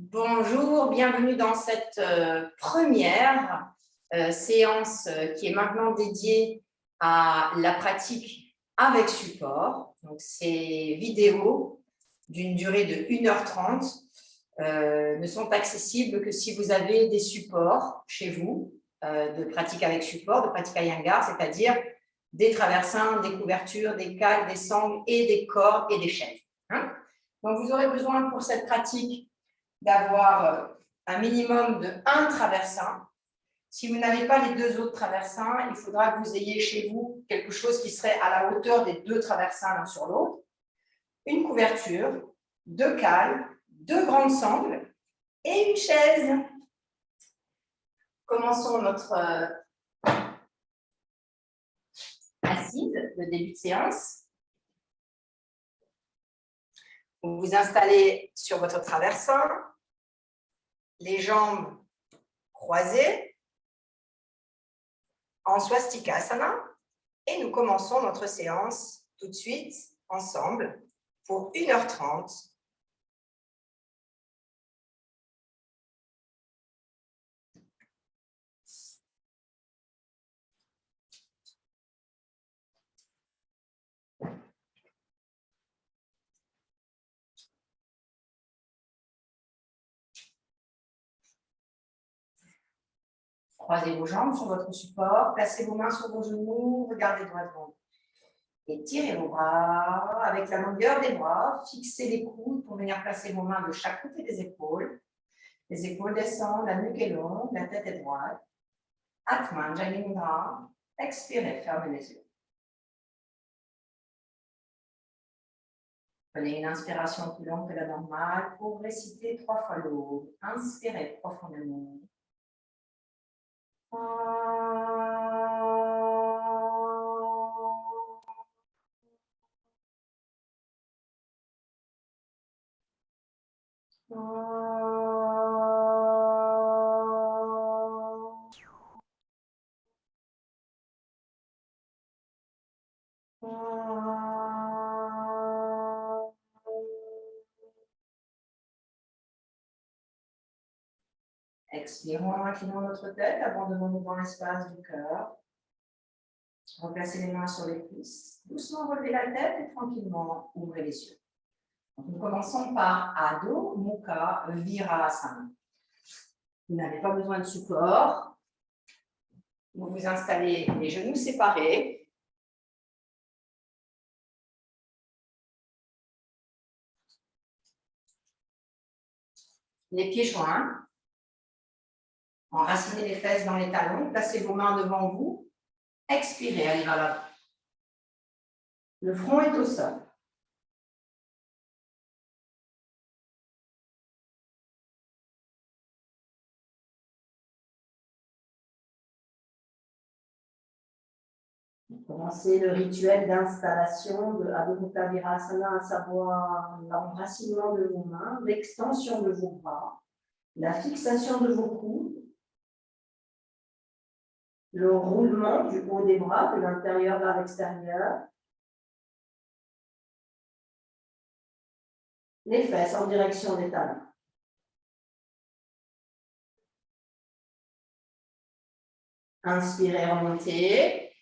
Bonjour, bienvenue dans cette première séance qui est maintenant dédiée à la pratique avec support. Donc, ces vidéos d'une durée de 1h30 ne sont accessibles que si vous avez des supports chez vous de pratique avec support, de pratique Iyengar, c'est-à-dire des traversins, des couvertures, des cales, des sangles et des cordes et des chaises. Donc, vous aurez besoin pour cette pratique d'avoir un minimum de 1 traversin. Si vous n'avez pas les 2 autres traversins, il faudra que vous ayez chez vous quelque chose qui serait à la hauteur des 2 traversins l'un sur l'autre. Une couverture, 2 cales, 2 grandes sangles et une chaise. Commençons notre assise de début de séance. Vous vous installez sur votre traversin, les jambes croisées, en swastikasana, et nous commençons notre séance tout de suite ensemble pour 1h30. Croisez vos jambes sur votre support, placez vos mains sur vos genoux, regardez droit devant vous. Étirez vos bras avec la longueur des bras, fixez les coudes pour venir placer vos mains de chaque côté des épaules. Les épaules descendent, la nuque est longue, la tête est droite. Atman Jani Mudra, expirez, fermez les yeux. Prenez une inspiration plus longue que la normale pour réciter 3 fois l'eau. Inspirez profondément. Expirons, inclinons notre tête, abandonnons-nous dans l'espace du cœur. Replacez les mains sur les cuisses. Doucement relevez la tête et tranquillement ouvrez les yeux. Donc, nous commençons par Adho Mukha Virasana. Vous n'avez pas besoin de support. Vous vous installez les genoux séparés. Les pieds joints. Enracinez les fesses dans les talons. Placez vos mains devant vous. Expirez, allez vers l'avant. Le front est au sol. Commencez le rituel d'installation de Adho Mukha Virasana, à savoir l'enracinement de vos mains, l'extension de vos bras, la fixation de vos coudes, le roulement du haut des bras de l'intérieur vers l'extérieur, les fesses en direction des talons. Inspirez, remontez.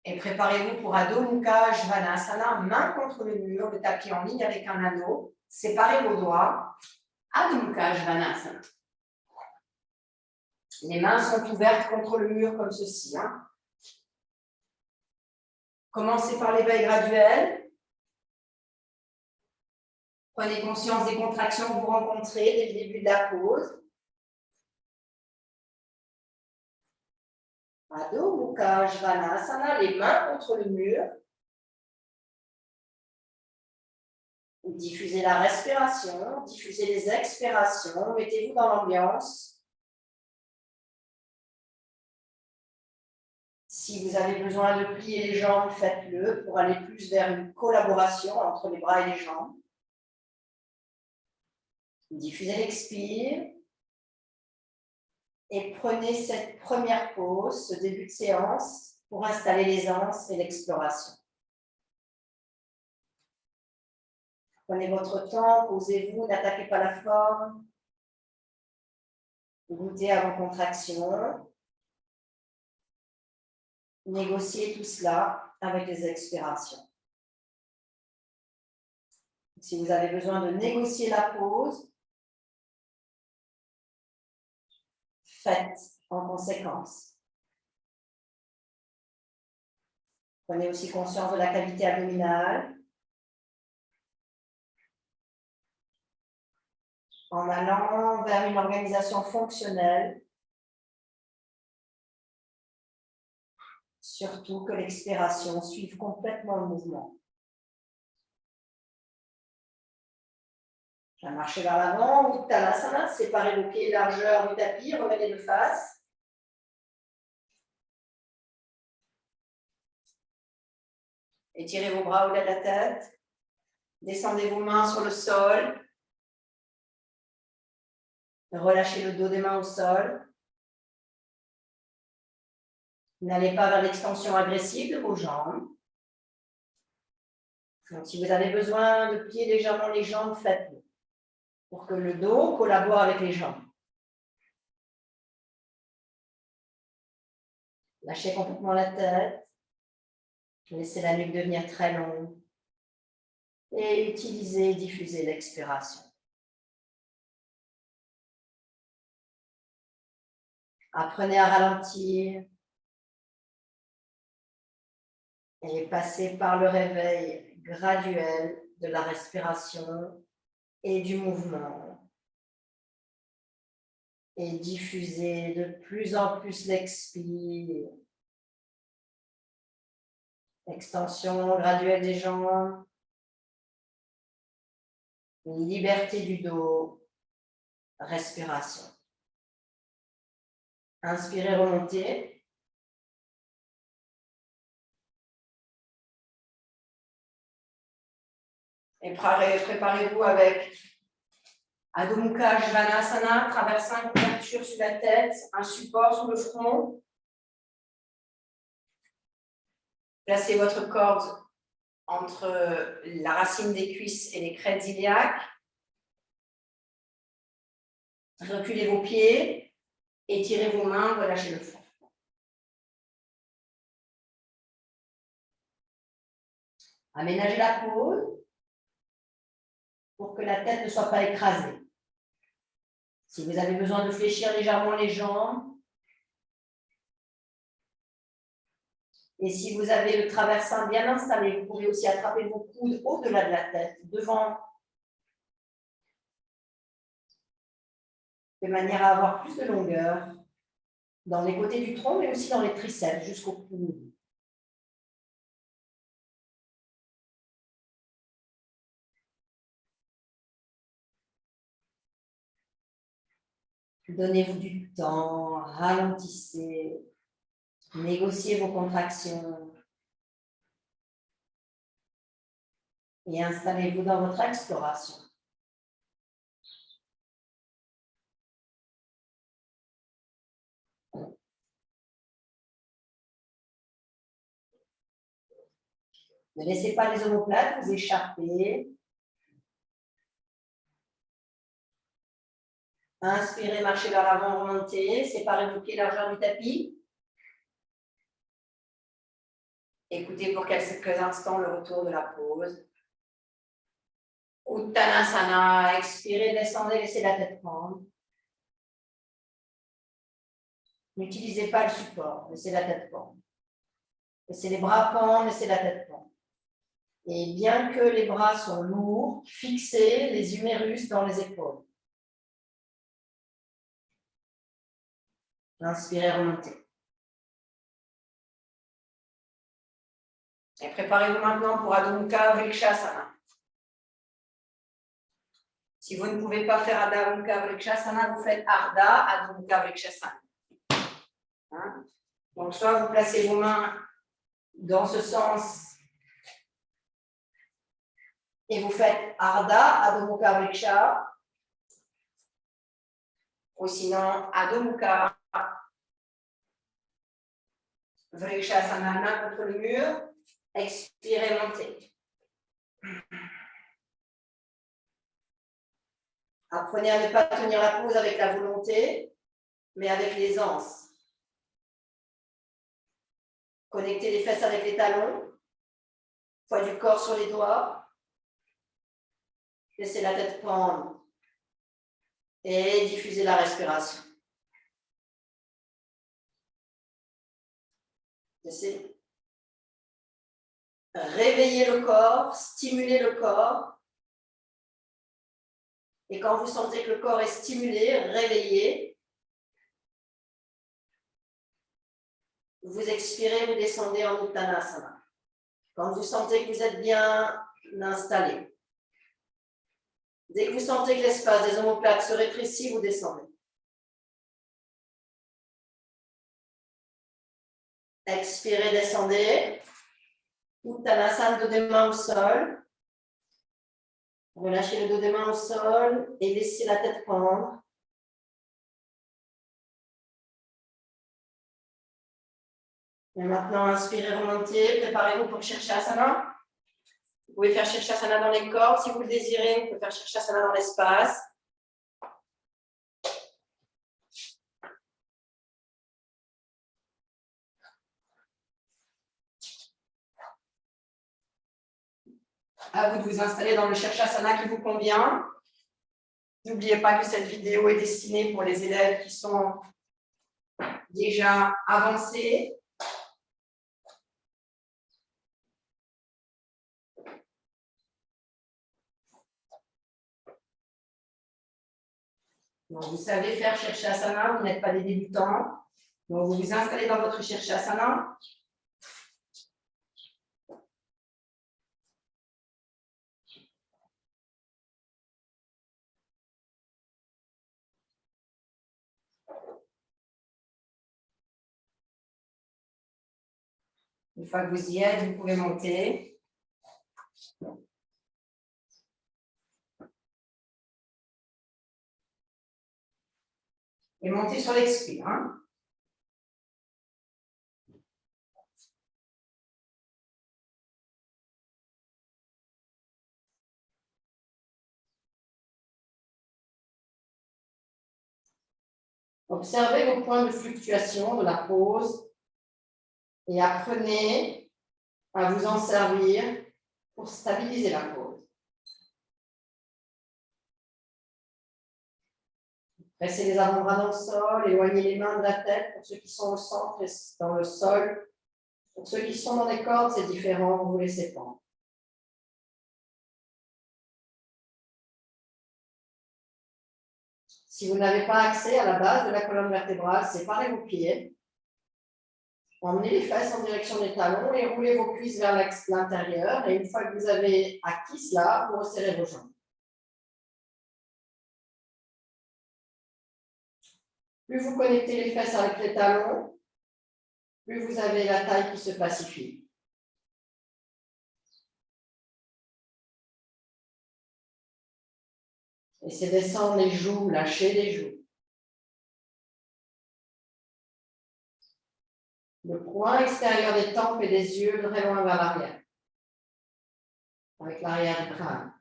Et préparez-vous pour Adho Mukha Svanasana, main contre le mur, le tapis en ligne avec un anneau. Séparez vos doigts. Adho Mukha Svanasana. Les mains sont ouvertes contre le mur comme ceci. Commencez par l'éveil graduel. Prenez conscience des contractions que vous rencontrez dès le début de la pause. Adho Mukha Svanasana, les mains contre le mur. Diffusez la respiration, diffusez les expirations, mettez-vous dans l'ambiance. Si vous avez besoin de plier les jambes, faites-le pour aller plus vers une collaboration entre les bras et les jambes. Diffusez l'expire. Et prenez cette première pause, ce début de séance, pour installer l'aisance et l'exploration. Prenez votre temps, posez-vous, n'attaquez pas la forme. Goûtez à vos contractions. Négociez tout cela avec les expirations. Si vous avez besoin de négocier la pause, faites en conséquence. Prenez aussi conscience de la cavité abdominale. En allant vers une organisation fonctionnelle, surtout que l'expiration suive complètement le mouvement. Je vais marcher vers l'avant, Uttanasana, séparez vos pieds, largeur du tapis, revenez de face. Étirez vos bras au-delà de la tête. Descendez vos mains sur le sol. Relâchez le dos des mains au sol. N'allez pas vers l'extension agressive de vos jambes. Donc, si vous avez besoin de plier légèrement les jambes, faites-le pour que le dos collabore avec les jambes. Lâchez complètement la tête. Laissez la nuque devenir très longue. Et utilisez et diffusez l'expiration. Apprenez à ralentir et passez par le réveil graduel de la respiration et du mouvement. Et diffusez de plus en plus l'expire. Extension graduelle des jambes. Liberté du dos. Respiration. Inspirez, remontez. Et préparez-vous avec Adho Mukha Svanasana, traversant une couverture sur la tête, un support sur le front. Placez votre corde entre la racine des cuisses et les crêtes iliaques. Reculez vos pieds, étirez vos mains, relâchez le front. Aménagez la pose pour que la tête ne soit pas écrasée. Si vous avez besoin de fléchir légèrement les jambes, et si vous avez le traversin bien installé, vous pouvez aussi attraper vos coudes au-delà de la tête, devant, de manière à avoir plus de longueur dans les côtés du tronc, mais aussi dans les triceps, jusqu'au cou. Donnez-vous du temps, ralentissez, négociez vos contractions et installez-vous dans votre exploration. Ne laissez pas les omoplates vous échapper. Inspirez, marchez vers l'avant, remontez, séparez vos pieds largeur du tapis. Écoutez pour quelques instants le retour de la pause. Uttanasana, expirez, descendez, laissez la tête prendre. N'utilisez pas le support, laissez la tête prendre. Laissez les bras pendre, laissez la tête prendre. Et bien que les bras sont lourds, fixez les humérus dans les épaules. Inspirez, remontez. Et préparez-vous maintenant pour Adho Mukha Vrikshasana. Si vous ne pouvez pas faire Adho Mukha Vrikshasana, vous faites Ardha Adho Mukha Vrikshasana. Hein? Donc, soit vous placez vos mains dans ce sens et vous faites Ardha Adho Mukha Vriksha, ou sinon Adho Mukha Vrikshasana, main contre le mur, expirez, montez. Apprenez à ne pas tenir la pose avec la volonté, mais avec l'aisance. Connectez les fesses avec les talons, poids du corps sur les doigts. Laissez la tête pendre et diffusez la respiration. Laissez réveiller le corps, stimuler le corps. Et quand vous sentez que le corps est stimulé, réveillé, vous expirez, vous descendez en Uttanasana. Quand vous sentez que vous êtes bien installé. Dès que vous sentez que l'espace des omoplates se rétrécit, vous descendez. Expirez, descendez. Uttanasana, dos des mains au sol. Relâchez le dos des mains au sol et laissez la tête pendre. Et maintenant, inspirez, remontez. Préparez-vous pour Shirshasana. Vous pouvez faire Shirshasana dans les cordes si vous le désirez. Vous pouvez faire Shirshasana dans l'espace. À vous de vous installer dans le Shirshasana qui vous convient. N'oubliez pas que cette vidéo est destinée pour les élèves qui sont déjà avancés. Donc, vous savez faire Shirshasana, vous n'êtes pas des débutants. Donc, vous vous installez dans votre Shirshasana. Une fois que vous y êtes, vous pouvez monter. Et monter sur l'expire. Observez vos points de fluctuation de la pose et apprenez à vous en servir pour stabiliser la pose. Pressez les avant-bras dans le sol, éloignez les mains de la tête pour ceux qui sont au centre et dans le sol. Pour ceux qui sont dans les cordes, c'est différent, vous laissez pendre. Si vous n'avez pas accès à la base de la colonne vertébrale, séparez vos pieds. Emmenez les fesses en direction des talons et roulez vos cuisses vers l'intérieur. Et une fois que vous avez acquis cela, vous resserrez vos jambes. Plus vous connectez les fesses avec les talons, plus vous avez la taille qui se pacifie. Laissez descendre les joues, lâchez les joues. Le point extérieur des tempes et des yeux très loin vers l'arrière, avec l'arrière du crâne.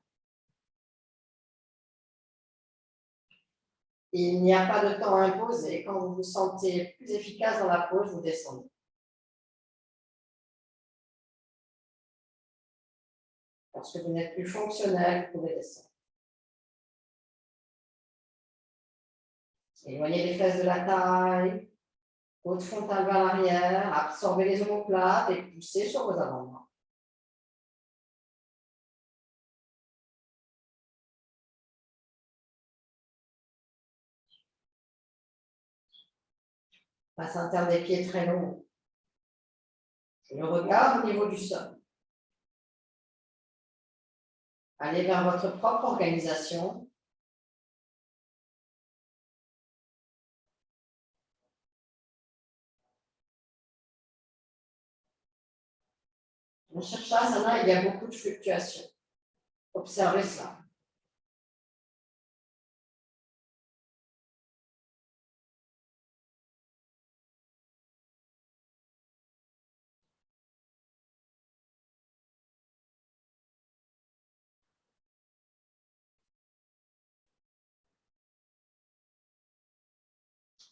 Il n'y a pas de temps imposé. Quand vous vous sentez plus efficace dans la pose, vous descendez. Lorsque vous n'êtes plus fonctionnel, vous pouvez descendre. Éloignez les fesses de la taille, côte frontale vers l'arrière, absorbez les omoplates et poussez sur vos avant-bras. Face interne des pieds très long. Le regard au niveau du sol. Allez vers votre propre organisation. Dans Shirshasana, il y a beaucoup de fluctuations. Observez ça.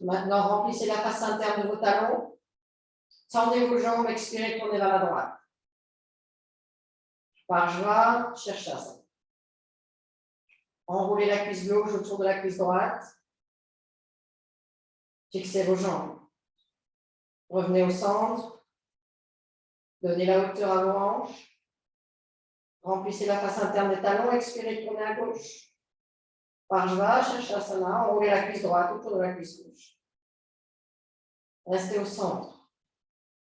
Maintenant, remplissez la face interne de vos talons. Tendez vos jambes, expirez, tournez vers la droite. Parshva, Shirshasana. Enroulez la cuisse gauche autour de la cuisse droite. Fixez vos jambes. Revenez au centre. Donnez la hauteur à vos hanches. Remplissez la face interne des talons. Expirez, tournez à gauche. Parshva, Shirshasana. Enroulez la cuisse droite autour de la cuisse gauche. Restez au centre.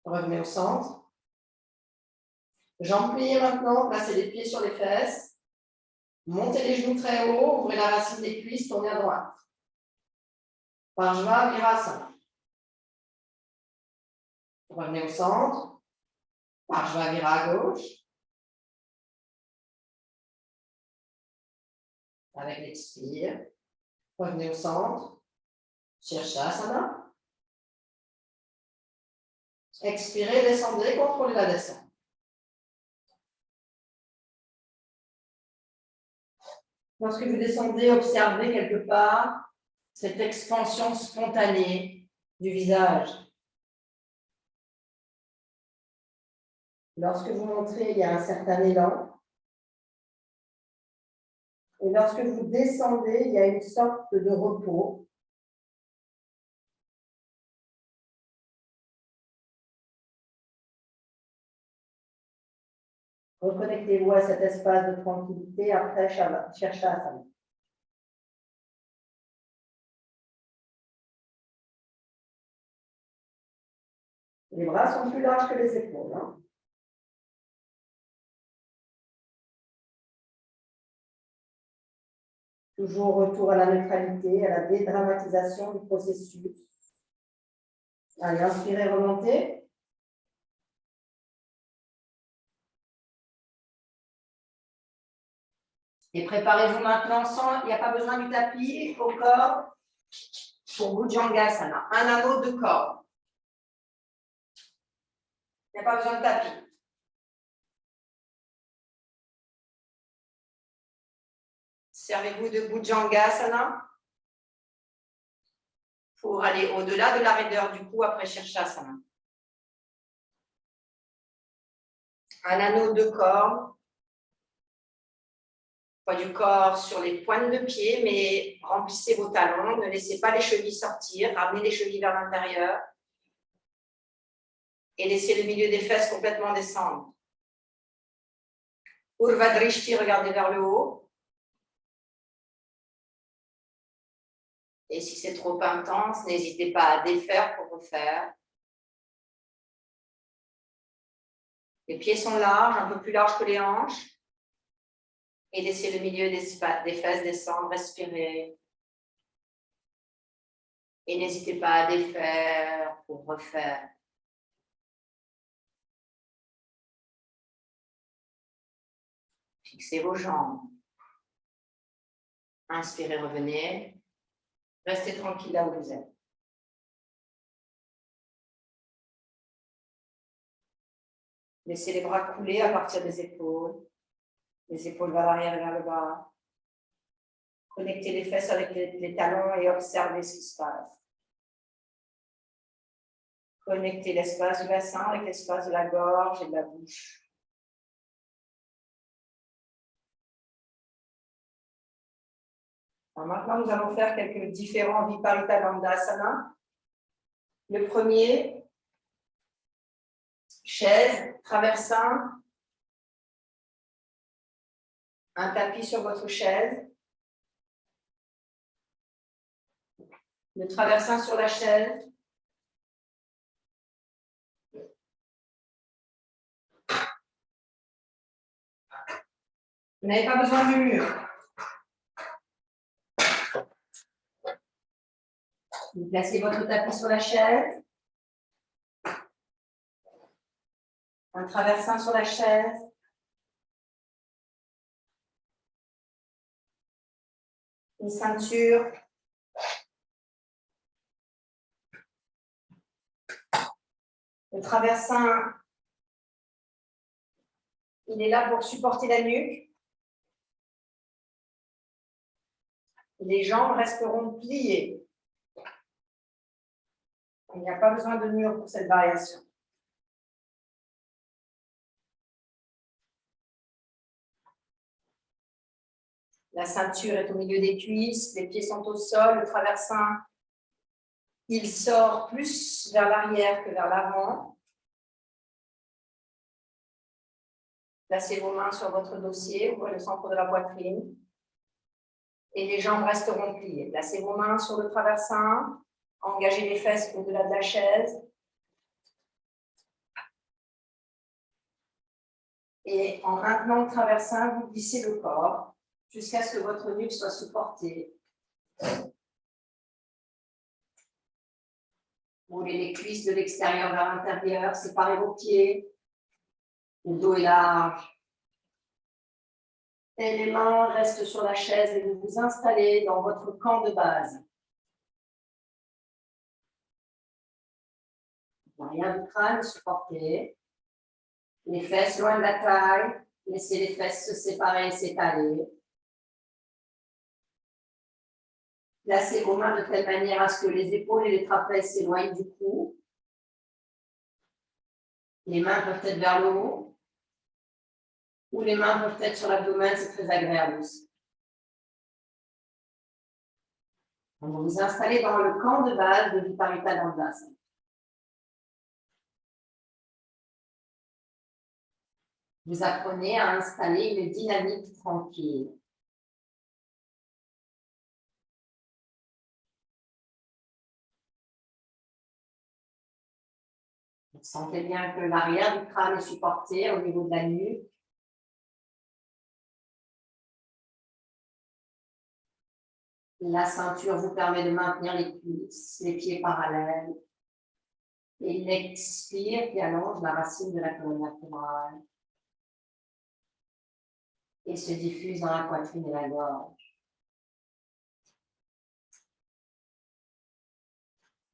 Revenez au centre. Jambes pliées maintenant. Placez les pieds sur les fesses. Montez les genoux très haut. Ouvrez la racine des cuisses. Tournez à droite. Parshva, Virasana. Revenez au centre. Parshva, Vira à gauche. Avec l'expire. Revenez au centre. Shirshasana. Expirez, descendez, contrôlez la descente. Lorsque vous descendez, observez quelque part cette expansion spontanée du visage. Lorsque vous montrez, il y a un certain élan. Et lorsque vous descendez, il y a une sorte de repos. Reconnectez-vous à cet espace de tranquillité après Shirshasana. Les bras sont plus larges que les épaules. Hein. Toujours retour à la neutralité, à la dédramatisation du processus. Allez, inspirez, remontez. Et préparez-vous maintenant sans, il n'y a pas besoin du tapis au corps pour Bhujangasana. Un anneau de corps. Il n'y a pas besoin de tapis. Servez-vous de Bhujangasana pour aller au-delà de la raideur du cou après Shirshasana. Un anneau de corps. Poids du corps sur les pointes de pied, mais remplissez vos talons. Ne laissez pas les chevilles sortir. Ramenez les chevilles vers l'intérieur. Et laissez le milieu des fesses complètement descendre. Urva Drishti, regardez vers le haut. Et si c'est trop intense, n'hésitez pas à défaire pour refaire. Les pieds sont larges, un peu plus larges que les hanches. Et laissez le milieu des fesses descendre, respirez. Et n'hésitez pas à défaire pour refaire. Fixez vos jambes. Inspirez, revenez. Restez tranquille là où vous êtes. Laissez les bras couler à partir des épaules. Les épaules vers l'arrière et vers le bas. Connectez les fesses avec les talons et observez ce qui se passe. Connectez l'espace du bassin avec l'espace de la gorge et de la bouche. Alors maintenant, nous allons faire quelques différents Viparita Dandasana. Le premier, chaise, traversin, un tapis sur votre chaise, le traversin sur la chaise, vous n'avez pas besoin du mur. Vous placez votre tapis sur la chaise, un traversin sur la chaise, une ceinture, le traversin, il est là pour supporter la nuque. Les jambes resteront pliées. Il n'y a pas besoin de mur pour cette variation. La ceinture est au milieu des cuisses, les pieds sont au sol, le traversin, il sort plus vers l'arrière que vers l'avant. Placez vos mains sur votre dossier, ouvrez le centre de la poitrine et les jambes resteront pliées. Placez vos mains sur le traversin, engagez les fesses au-delà de la chaise. Et en maintenant le traversin, vous glissez le corps jusqu'à ce que votre nuque soit supportée. Roulez les cuisses de l'extérieur vers l'intérieur, séparez vos pieds. Le dos est large. Et les mains restent sur la chaise et vous vous installez dans votre camp de base. L'arrière du crâne supporté. Les fesses loin de la taille. Laissez les fesses se séparer et s'étaler. Placez vos mains de telle manière à ce que les épaules et les trapèzes s'éloignent du cou. Les mains peuvent être vers le haut. Ou les mains peuvent être sur l'abdomen, c'est très agréable aussi. Vous vous installez dans le camp de base de Viparita Dandasana. Vous apprenez à installer une dynamique tranquille. Vous sentez bien que l'arrière du crâne est supporté au niveau de la nuque. La ceinture vous permet de maintenir les cuisses, les pieds parallèles. Et l'expire qui allonge la racine de la colonne vertébrale. Et se diffuse dans la poitrine et la gorge.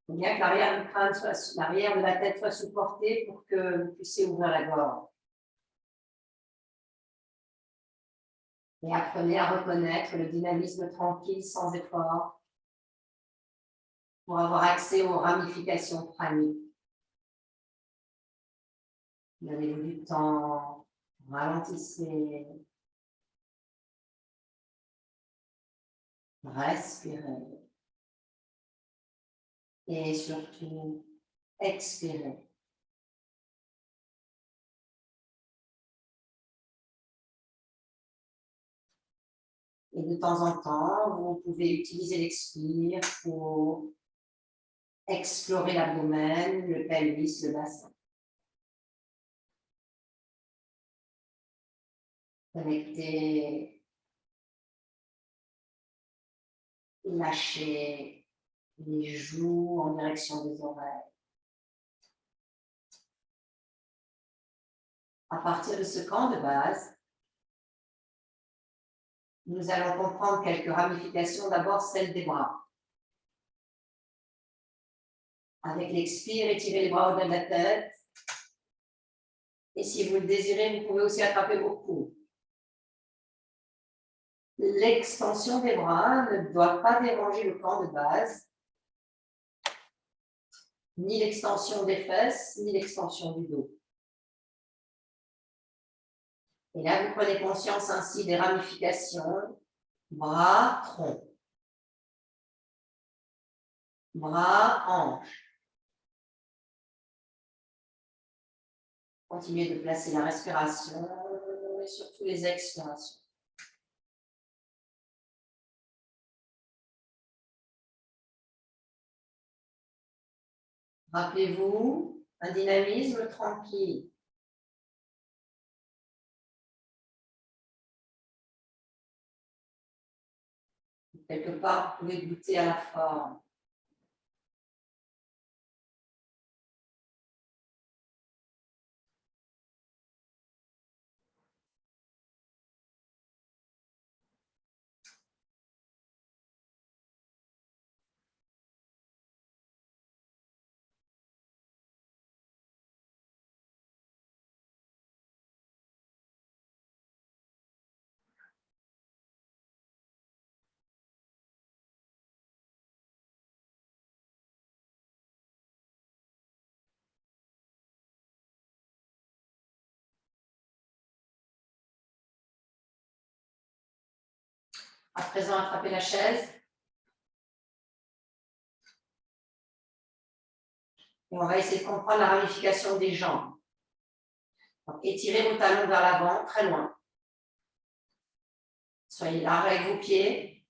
Il faut bien que l'arrière du crâne l'arrière de la tête soit supporté pour que vous puissiez ouvrir la gorge. Et apprenez à reconnaître le dynamisme tranquille sans effort pour avoir accès aux ramifications praniques. Donnez-vous du temps, ralentissez, respirez et surtout expirez. Et de temps en temps, vous pouvez utiliser l'expire pour explorer l'abdomen, le pelvis, le bassin. Connectez, lâchez les joues en direction des oreilles. À partir de ce camp de base, nous allons comprendre quelques ramifications. D'abord, celle des bras. Avec l'expire, étirez les bras au-delà de la tête. Et si vous le désirez, vous pouvez aussi attraper vos coudes. L'extension des bras ne doit pas déranger le camp de base, ni l'extension des fesses, ni l'extension du dos. Et là, vous prenez conscience ainsi des ramifications, bras, tronc, bras, hanche. Continuez de placer la respiration et surtout les expirations. Rappelez-vous, un dynamisme tranquille. Quelque part, vous pouvez goûter à la forme. À présent, attrapez la chaise. Et on va essayer de comprendre la ramification des jambes. Donc, étirez vos talons vers l'avant, très loin. Soyez large avec vos pieds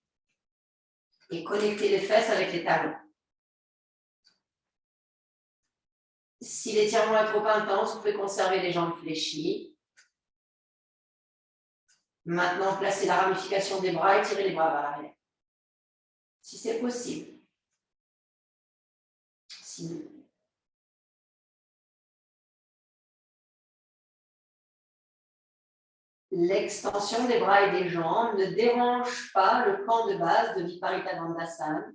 et connectez les fesses avec les talons. Si l'étirement est trop intense, vous pouvez conserver les jambes fléchies. Maintenant, placez la ramification des bras et tirez les bras vers l'arrière. Si c'est possible. L'extension des bras et des jambes ne dérange pas le camp de base de Viparita Dandasana,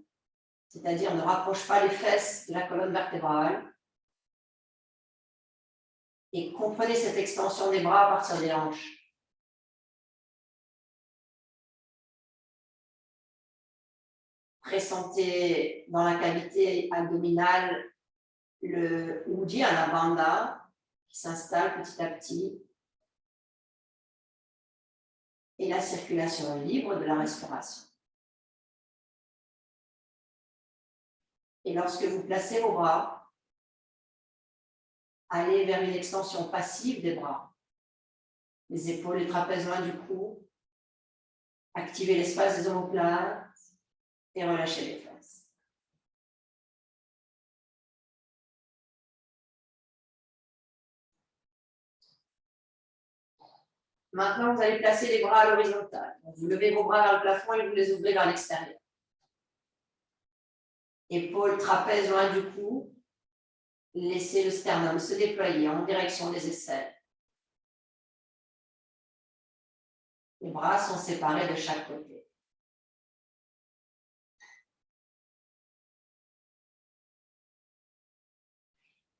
c'est-à-dire ne rapproche pas les fesses de la colonne vertébrale. Et comprenez cette extension des bras à partir des hanches. Pressentez dans la cavité abdominale le Uddiyana Bandha qui s'installe petit à petit et la circulation libre de la respiration. Et lorsque vous placez vos bras, allez vers une extension passive des bras. Les épaules, les trapèzes loin du cou. Activez l'espace des omoplates et relâchez les fesses. Maintenant, vous allez placer les bras à l'horizontale. Vous levez vos bras vers le plafond et vous les ouvrez vers l'extérieur. Épaules, trapèzes loin du cou. Laissez le sternum se déployer en direction des aisselles. Les bras sont séparés de chaque côté.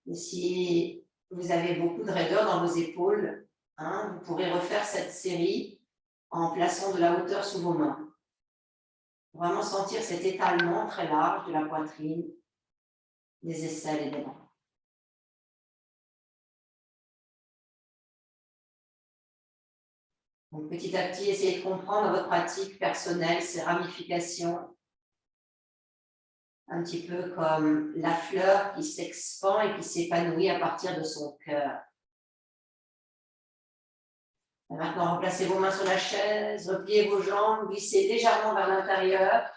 Et si vous avez beaucoup de raideur dans vos épaules, vous pourrez refaire cette série en plaçant de la hauteur sous vos mains. Vraiment sentir cet étalement très large de la poitrine, des aisselles et des bras. Donc, petit à petit, essayez de comprendre dans votre pratique personnelle ces ramifications, un petit peu comme la fleur qui s'expand et qui s'épanouit à partir de son cœur. Et maintenant, replacez vos mains sur la chaise, repliez vos jambes, glissez légèrement vers l'intérieur,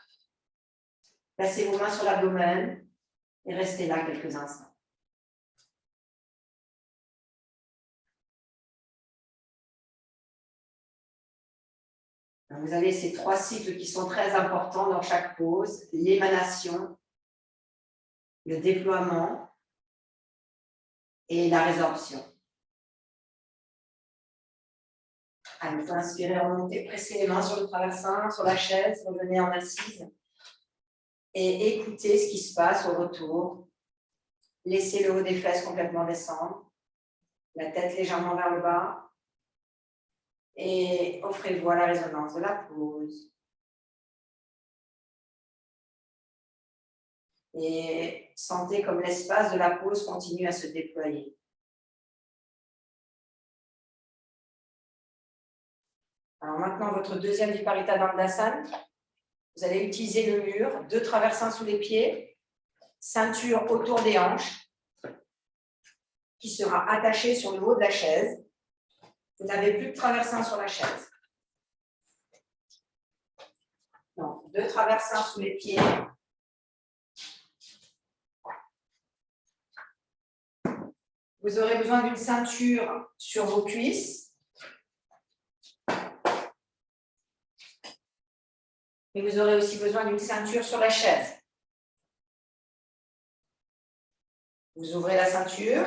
placez vos mains sur l'abdomen et restez là quelques instants. Vous avez ces 3 cycles qui sont très importants dans chaque pause, l'émanation, le déploiement et la résorption. Allez, vous inspirez, remontez, pressez les mains sur le traversin, sur la chaise, revenez en assise et écoutez ce qui se passe au retour. Laissez le haut des fesses complètement descendre, la tête légèrement vers le bas et offrez-vous à la résonance de la pause. Et sentez comme l'espace de la pause continue à se déployer. Alors maintenant, votre deuxième Viparita Dandasana, vous allez utiliser le mur, 2 traversins sous les pieds, ceinture autour des hanches, qui sera attachée sur le haut de la chaise. Vous n'avez plus de traversin sur la chaise. Donc, 2 traversins sous les pieds. Vous aurez besoin d'une ceinture sur vos cuisses. Et vous aurez aussi besoin d'une ceinture sur la chaise. Vous ouvrez la ceinture.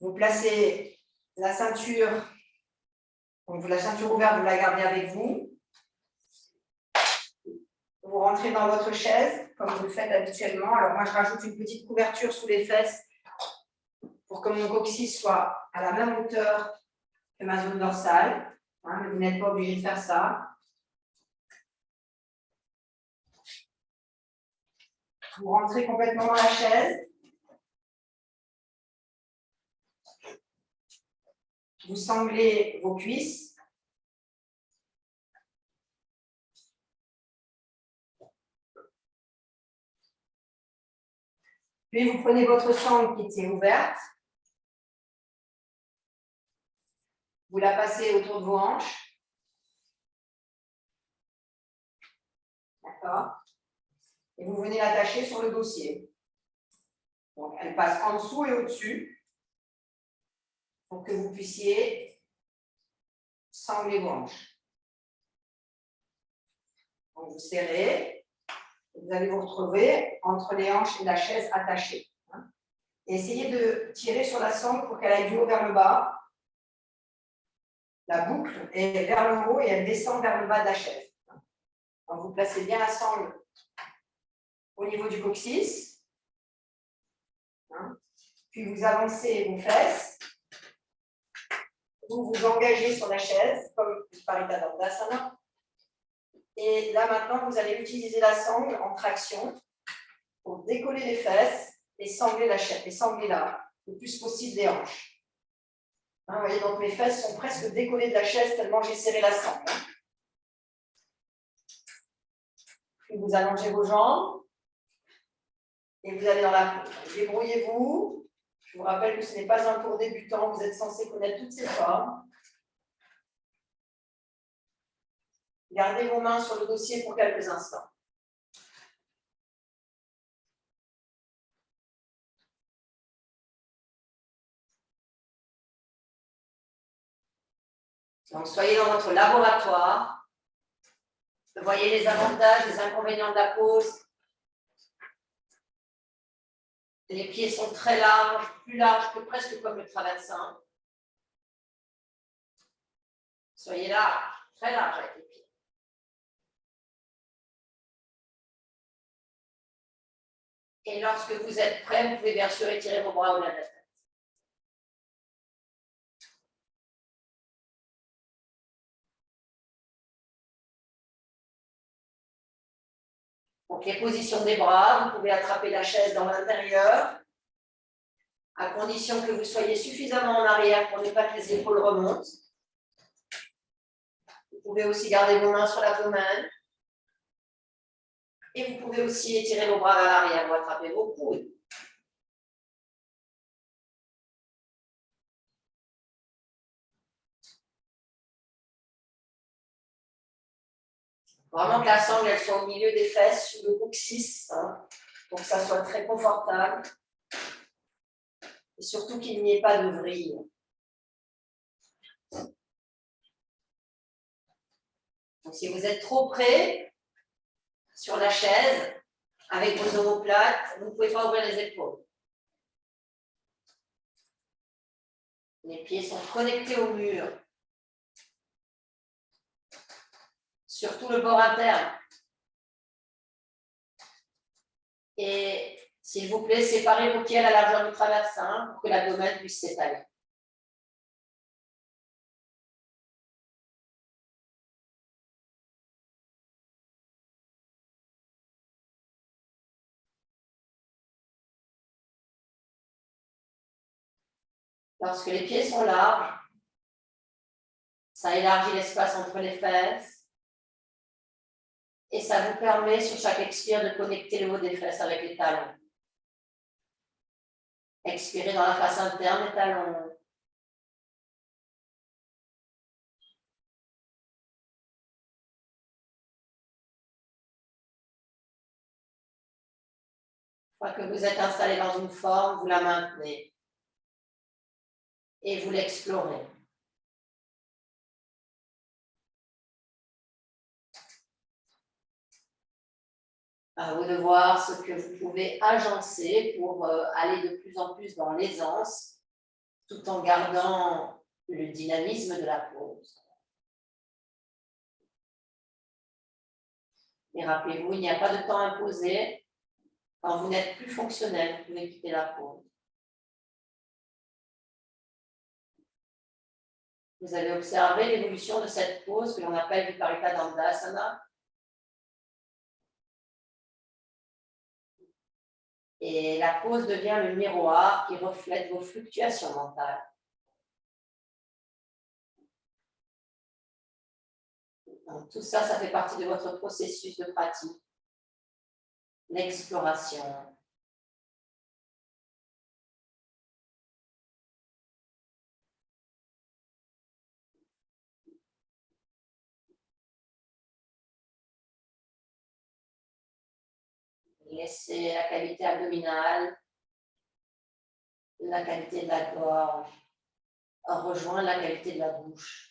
Vous placez la ceinture, donc la ceinture ouverte, vous la gardez avec vous. Vous rentrez dans votre chaise, comme vous le faites habituellement. Alors moi, je rajoute une petite couverture sous les fesses pour que mon coccyx soit à la même hauteur que ma zone dorsale. Mais vous n'êtes pas obligé de faire ça. Vous rentrez complètement dans la chaise. Vous sanglez vos cuisses. Puis vous prenez votre sangle qui était ouverte. Vous la passez autour de vos hanches. D'accord? Et vous venez l'attacher sur le dossier. Donc, elle passe en dessous et au-dessus pour que vous puissiez sangler vos hanches. Donc, vous serrez. Vous allez vous retrouver entre les hanches et la chaise attachée. Et essayez de tirer sur la sangle pour qu'elle aille du haut vers le bas. La boucle est vers le haut et elle descend vers le bas de la chaise. Donc, vous placez bien la sangle au niveau du coccyx. Puis vous avancez vos fesses. Vous vous engagez sur la chaise, comme Parita Dandasana. Et là, maintenant, vous allez utiliser la sangle en traction pour décoller les fesses et sangler la chaise, et sangler là, le plus possible les hanches. Vous voyez, donc mes fesses sont presque décollées de la chaise tellement j'ai serré la sangle. Puis vous allongez vos jambes et vous allez dans la pose. Débrouillez-vous. Je vous rappelle que ce n'est pas un cours débutant, vous êtes censé connaître toutes ces formes. Gardez vos mains sur le dossier pour quelques instants. Donc, soyez dans votre laboratoire. Voyez les avantages, les inconvénients de la pose. Les pieds sont très larges, plus larges que presque comme le traversin. Soyez large, très large avec les pieds. Et lorsque vous êtes prêt, vous pouvez bien sûr étirer vos bras au-delà de la tête. Donc, les positions des bras, vous pouvez attraper la chaise dans l'intérieur, à condition que vous soyez suffisamment en arrière pour ne pas que les épaules remontent. Vous pouvez aussi garder vos mains sur l'abdomen. Et vous pouvez aussi étirer vos bras vers l'arrière ou attraper vos coudes. Vraiment que la sangle elle soit au milieu des fesses, sous le coccyx, pour que ça soit très confortable. Et surtout qu'il n'y ait pas de vrille. Donc, si vous êtes trop près sur la chaise, avec vos omoplates, vous ne pouvez pas ouvrir les épaules. Les pieds sont connectés au mur. Surtout le bord interne. Et s'il vous plaît, séparez vos pieds à la largeur du traversin pour que l'abdomen puisse s'étaler. Lorsque les pieds sont larges, ça élargit l'espace entre les fesses et ça vous permet sur chaque expire de connecter le haut des fesses avec les talons. Expirez dans la face interne des talons. Une fois que vous êtes installé dans une forme, vous la maintenez et vous l'explorez. À vous de voir ce que vous pouvez agencer pour aller de plus en plus dans l'aisance, tout en gardant le dynamisme de la pose. Et rappelez-vous, il n'y a pas de temps imposé. Quand vous n'êtes plus fonctionnel, vous pouvez quitter la pose. Vous avez observé l'évolution de cette pose que l'on appelle Viparita Dandasana. Et la pose devient le miroir qui reflète vos fluctuations mentales. Donc, tout ça, ça fait partie de votre processus de pratique, l'exploration Connaissez la cavité abdominale, la cavité de la gorge, rejoindre la cavité de la bouche.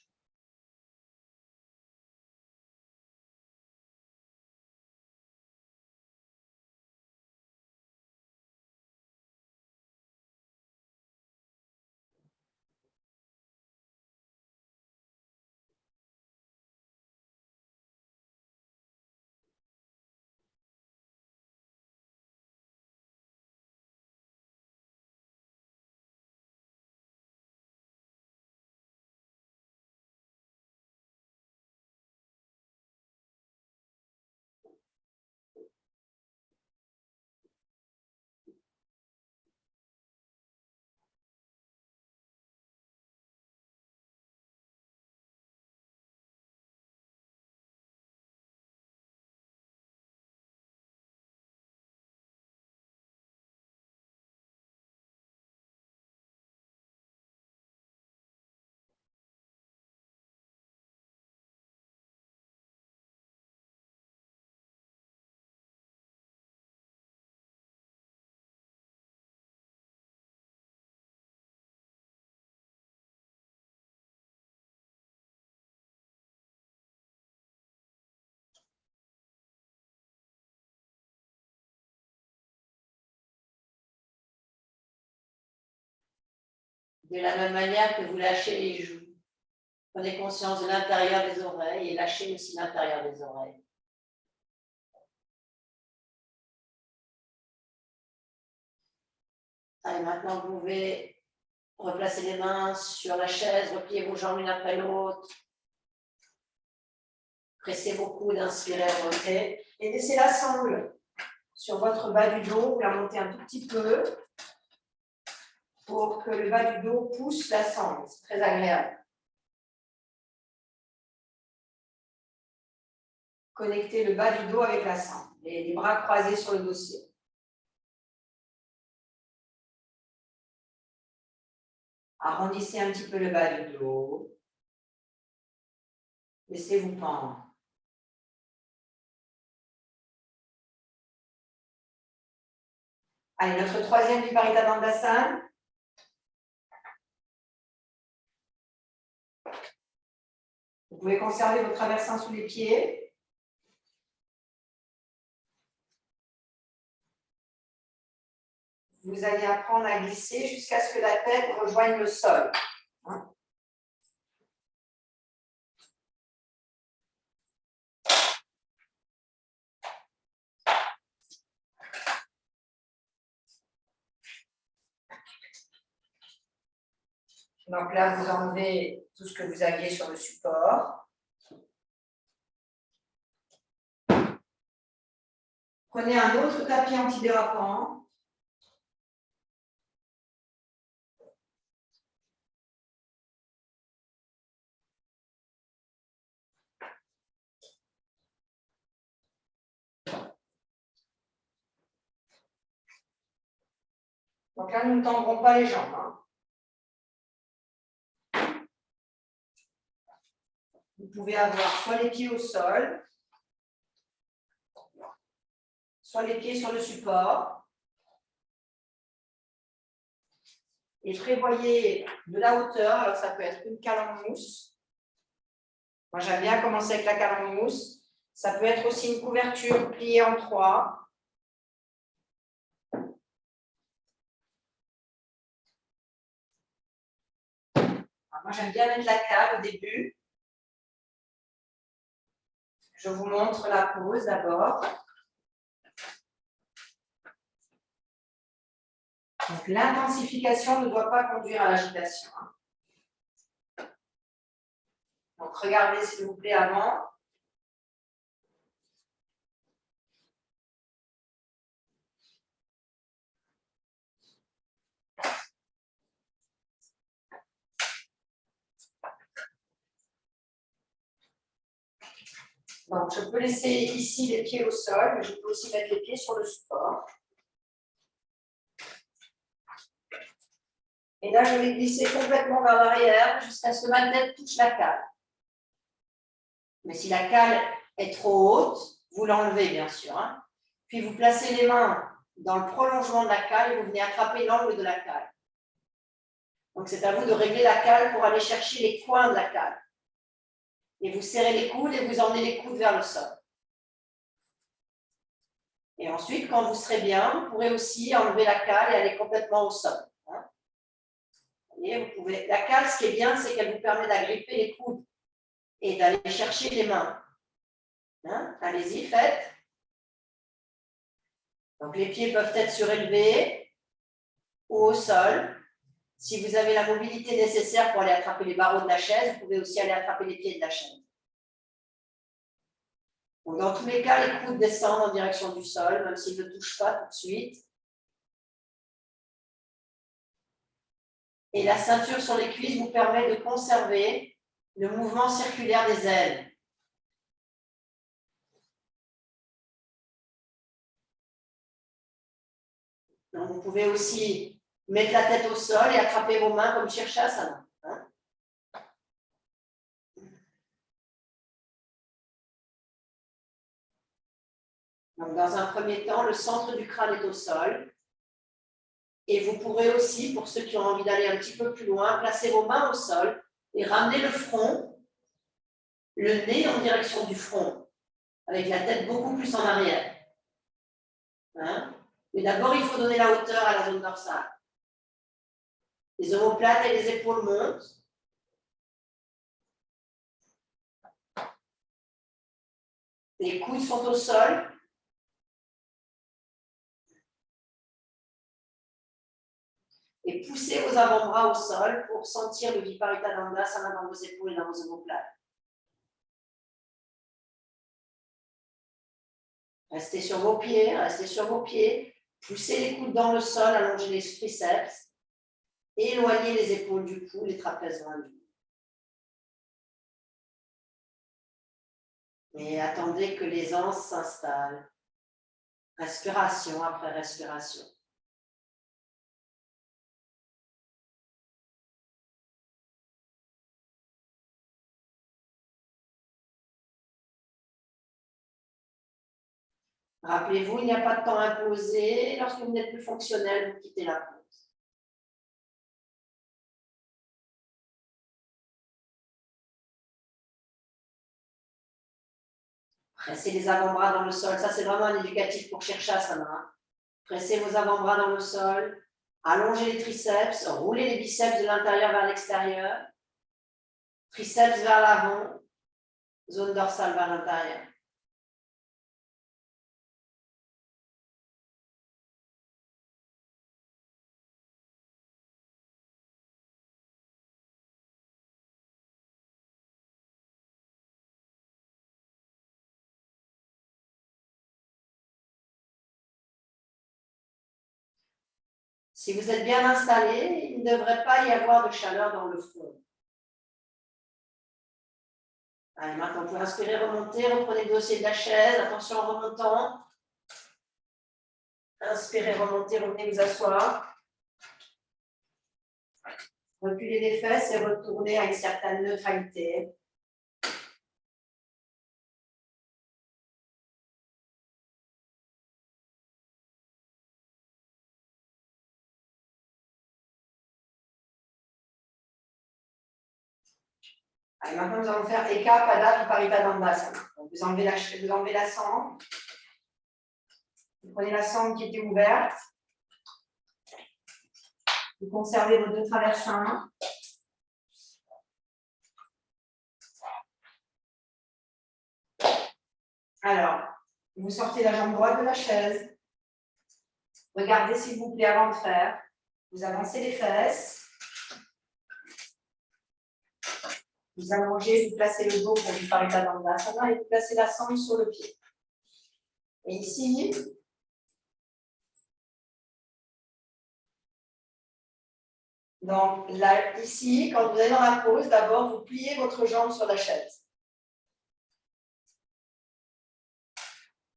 De la même manière que vous lâchez les joues, prenez conscience de l'intérieur des oreilles et lâchez aussi l'intérieur des oreilles. Allez, maintenant vous pouvez replacer les mains sur la chaise, repliez vos jambes l'une après l'autre. Pressez vos coudes, inspirez, remontez. Et laissez la sangle sur votre bas du dos, vous la montez un tout petit peu pour que le bas du dos pousse la sangle. C'est très agréable. Connectez le bas du dos avec la sangle. Les bras croisés sur le dossier. Arrondissez un petit peu le bas du dos. Laissez-vous pendre. Allez, notre troisième Viparita Dandasana. Vous pouvez conserver votre traversin sous les pieds. Vous allez apprendre à glisser jusqu'à ce que la tête rejoigne le sol. Donc là, vous enlevez tout ce que vous aviez sur le support. Prenez un autre tapis antidérapant. Donc là, nous ne tendrons pas les jambes. Vous pouvez avoir soit les pieds au sol, soit les pieds sur le support. Et prévoyez de la hauteur. Alors, ça peut être une cale en mousse. Moi, j'aime bien commencer avec la cale en mousse. Ça peut être aussi une couverture pliée en 3. Moi, j'aime bien mettre la cale au début. Je vous montre la pose d'abord. Donc, l'intensification ne doit pas conduire à l'agitation. Donc, regardez s'il vous plaît avant. Donc, je peux laisser ici les pieds au sol, mais je peux aussi mettre les pieds sur le support. Et là, je vais glisser complètement vers l'arrière jusqu'à ce que ma tête touche la cale. Mais si la cale est trop haute, vous l'enlevez bien sûr. Puis vous placez les mains dans le prolongement de la cale et vous venez attraper l'angle de la cale. Donc c'est à vous de régler la cale pour aller chercher les coins de la cale. Et vous serrez les coudes et vous emmenez les coudes vers le sol. Et ensuite, quand vous serez bien, vous pourrez aussi enlever la cale et aller complètement au sol. Et vous pouvez... La cale, ce qui est bien, c'est qu'elle vous permet d'agripper les coudes et d'aller chercher les mains. Allez-y, faites. Donc les pieds peuvent être surélevés ou au sol. Si vous avez la mobilité nécessaire pour aller attraper les barreaux de la chaise, vous pouvez aussi aller attraper les pieds de la chaise. Donc, dans tous les cas, les coudes descendent en direction du sol, même s'ils ne touchent pas tout de suite. Et la ceinture sur les cuisses vous permet de conserver le mouvement circulaire des ailes. Donc, vous pouvez aussi mettre la tête au sol et attraper vos mains comme Shirshasana. Donc, dans un premier temps, le centre du crâne est au sol. Et vous pourrez aussi, pour ceux qui ont envie d'aller un petit peu plus loin, placer vos mains au sol et ramener le front, le nez en direction du front, avec la tête beaucoup plus en arrière. Mais d'abord, il faut donner la hauteur à la zone dorsale. Les omoplates et les épaules montent. Les coudes sont au sol. Et poussez vos avant-bras au sol pour sentir le Viparita Dandasana dans vos épaules et dans vos omoplates. Restez sur vos pieds, restez sur vos pieds. Poussez les coudes dans le sol, allongez les triceps. Éloignez les épaules du cou, les trapèzes loin du cou. Et attendez que les anses s'installent. Respiration après respiration. Rappelez-vous, il n'y a pas de temps imposé. Lorsque vous n'êtes plus fonctionnel, vous quittez la pose. Pressez les avant-bras dans le sol. Ça, c'est vraiment un éducatif pour Shirshasana. Pressez vos avant-bras dans le sol. Allongez les triceps. Roulez les biceps de l'intérieur vers l'extérieur. Triceps vers l'avant. Zone dorsale vers l'intérieur. Si vous êtes bien installé, il ne devrait pas y avoir de chaleur dans le front. Allez, maintenant, vous pouvez inspirer, remonter, reprenez le dossier de la chaise, attention en remontant. Inspirez, remontez, revenez vous asseoir. Reculez les fesses et retournez à une certaine neutralité. Allez, maintenant, nous allons faire Eka, Pada, Viparita Dandasana. Vous enlevez la sangle. Vous prenez la sangle qui était ouverte. Vous conservez vos deux traversins. Alors, vous sortez la jambe droite de la chaise. Regardez s'il vous plaît avant de faire. Vous avancez les fesses. Vous allongez, vous placez le dos pour Viparita Dandasana et vous placez la sangle sur le pied. Et ici, donc là, ici, quand vous êtes dans la pose, d'abord, vous pliez votre jambe sur la chaise.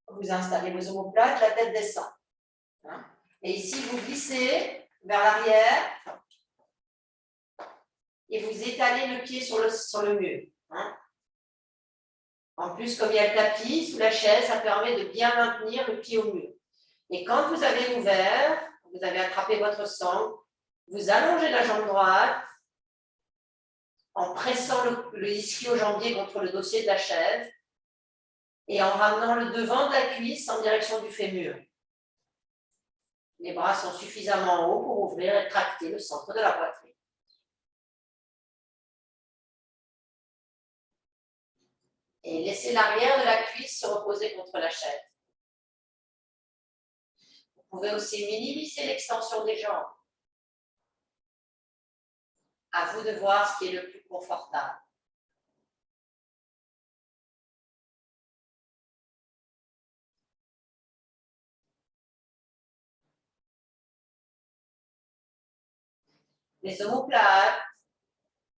Vous installez vos omoplates, la tête descend. Et ici, vous glissez vers l'arrière et vous étalez le pied sur le mur. En plus, comme il y a le tapis sous la chaise, ça permet de bien maintenir le pied au mur. Et quand vous avez ouvert, vous avez attrapé votre sangle, vous allongez la jambe droite en pressant le ischio-jambier contre le dossier de la chaise et en ramenant le devant de la cuisse en direction du fémur. Les bras sont suffisamment hauts pour ouvrir et tracter le centre de la poitrine. Et laissez l'arrière de la cuisse se reposer contre la chaise. Vous pouvez aussi minimiser l'extension des jambes. À vous de voir ce qui est le plus confortable. Les omoplates,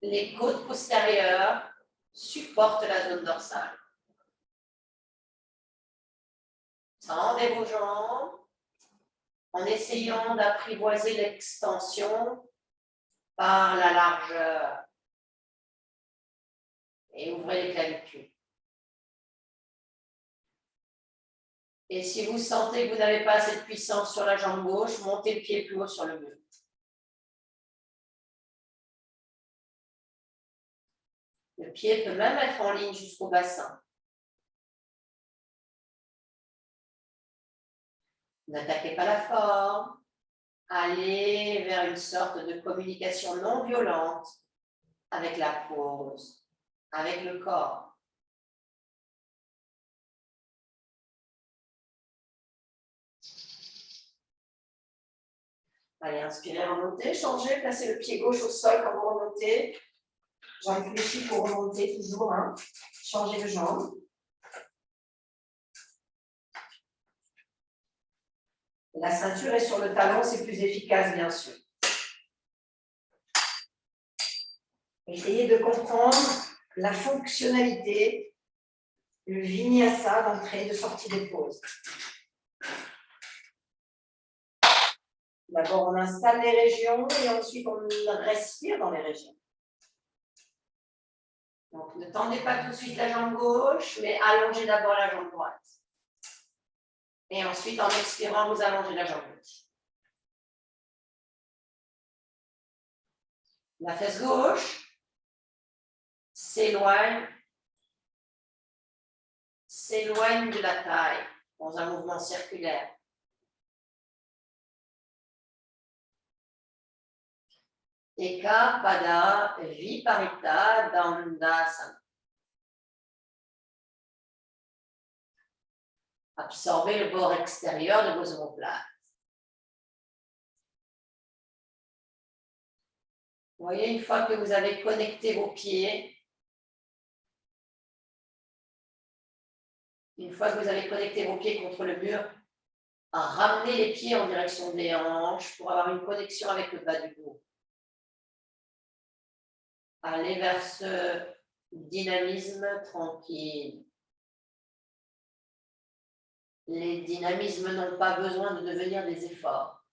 les côtes postérieures supportent la zone dorsale. Tendez vos jambes en essayant d'apprivoiser l'extension par la largeur. Et ouvrez les clavicules. Et si vous sentez que vous n'avez pas assez de puissance sur la jambe gauche, montez le pied plus haut sur le mur. Le pied peut même être en ligne jusqu'au bassin. N'attaquez pas la forme. Allez vers une sorte de communication non violente avec la pose, avec le corps. Allez, inspirez, remontez, changez, placez le pied gauche au sol quand vous remontez. Jambes fléchies pour remonter toujours. Changez de jambe. La ceinture est sur le talon, c'est plus efficace, bien sûr. Essayez de comprendre la fonctionnalité, le vinyasa d'entrée et de sortie des poses. D'abord, on installe les régions et ensuite, on respire dans les régions. Donc, ne tendez pas tout de suite la jambe gauche, mais allongez d'abord la jambe droite. Et ensuite, en expirant, vous allongez la jambe gauche. La fesse gauche s'éloigne de la taille dans un mouvement circulaire. Eka, Pada, Viparita, Dandasana. Absorbez le bord extérieur de vos omoplates. Vous voyez, une fois que vous avez connecté vos pieds, contre le mur, ramenez les pieds en direction des hanches pour avoir une connexion avec le bas du dos. Allez vers ce dynamisme tranquille. Les dynamismes n'ont pas besoin de devenir des efforts.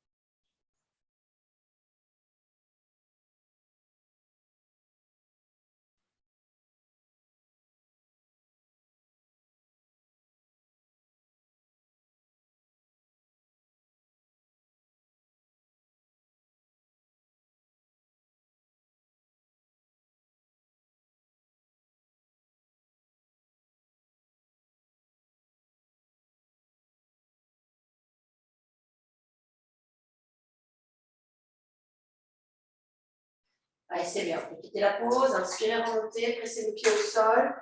Allez, c'est bien. Vous quittez la pause, inspirez, remontez, pressez le pied au sol.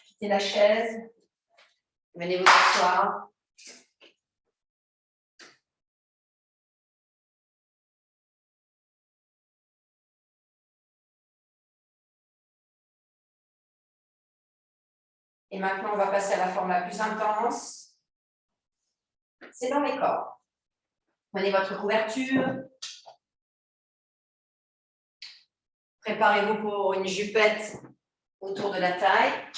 Quittez la chaise. Venez vous asseoir. Et maintenant, on va passer à la forme la plus intense. C'est dans les corps. Prenez votre couverture. Préparez-vous pour une jupette autour de la taille.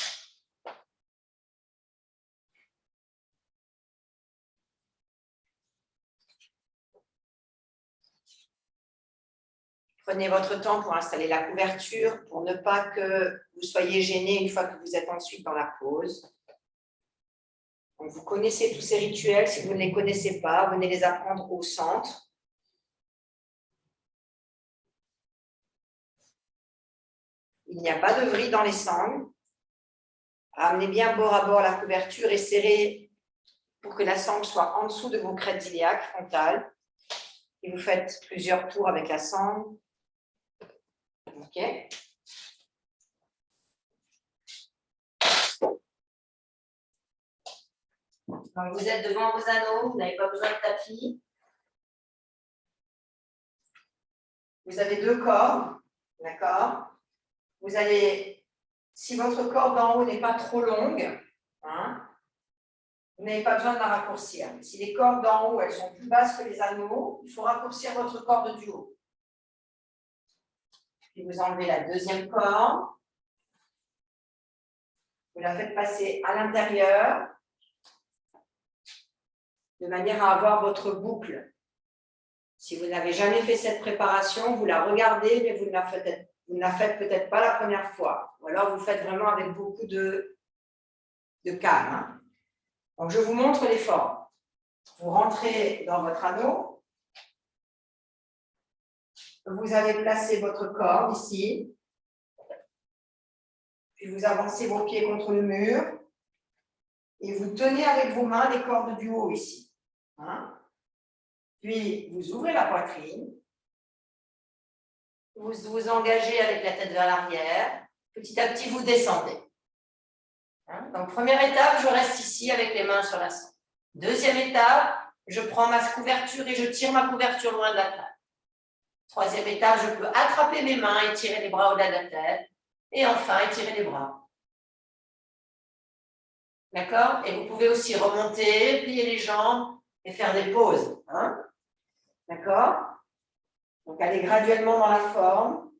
Prenez votre temps pour installer la couverture, pour ne pas que vous soyez gêné une fois que vous êtes ensuite dans la pause. Donc, vous connaissez tous ces rituels. Si vous ne les connaissez pas, venez les apprendre au centre. Il n'y a pas de vrille dans les sangles. Ramenez bien bord à bord la couverture et serrez pour que la sangle soit en dessous de vos crêtes iliaques frontales. Et vous faites plusieurs tours avec la sangle. OK. Donc, vous êtes devant vos anneaux, vous n'avez pas besoin de tapis. Vous avez 2 cordes, d'accord? Vous allez, si votre corde d'en haut n'est pas trop longue, hein, vous n'avez pas besoin de la raccourcir. Si les cordes d'en haut, elles sont plus basses que les anneaux, il faut raccourcir votre corde du haut. Puis vous enlevez la 2e corde. Vous la faites passer à l'intérieur de manière à avoir votre boucle. Si vous n'avez jamais fait cette préparation, vous la regardez, mais vous ne la faites peut-être pas la première fois. Ou alors vous faites vraiment avec beaucoup de calme. Hein. Donc, je vous montre les formes. Vous rentrez dans votre anneau. Vous avez placé votre corde ici. Puis vous avancez vos pieds contre le mur. Et vous tenez avec vos mains les cordes du haut ici. Hein. Puis, vous ouvrez la poitrine. Vous vous engagez avec la tête vers l'arrière. Petit à petit, vous descendez. Hein. Donc, première étape, je reste ici avec les mains sur la sangle. 2e étape, je prends ma couverture et je tire ma couverture loin de la table. 3e étape, je peux attraper mes mains et tirer les bras au-delà de la tête. Et enfin, étirer les bras. D'accord? Et vous pouvez aussi remonter, plier les jambes et faire des pauses. Hein? D'accord? Donc, allez graduellement dans la forme.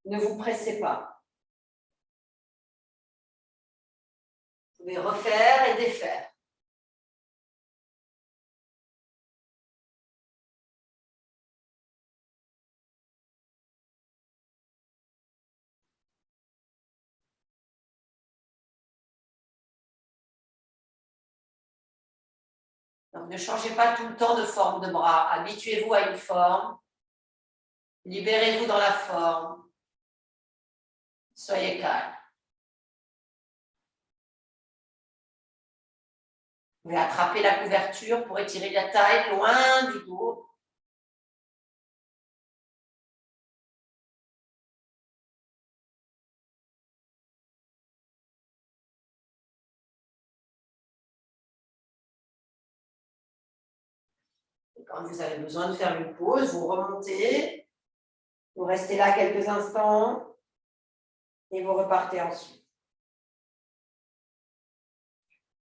Ne vous pressez pas. Vous pouvez refaire et défaire. Donc, ne changez pas tout le temps de forme de bras. Habituez-vous à une forme. Libérez-vous dans la forme. Soyez calme. Vous pouvez attraper la couverture pour étirer la taille loin du dos. Et quand vous avez besoin de faire une pause, vous remontez. Vous restez là quelques instants et vous repartez ensuite.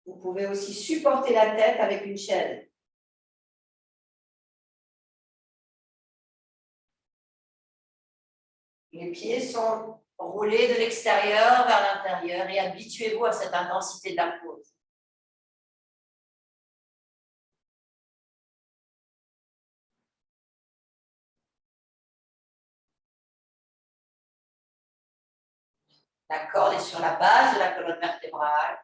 Vous pouvez aussi supporter la tête avec une chaise. Les pieds sont roulés de l'extérieur vers l'intérieur et habituez-vous à cette intensité de la pause. La corde est sur la base de la colonne vertébrale.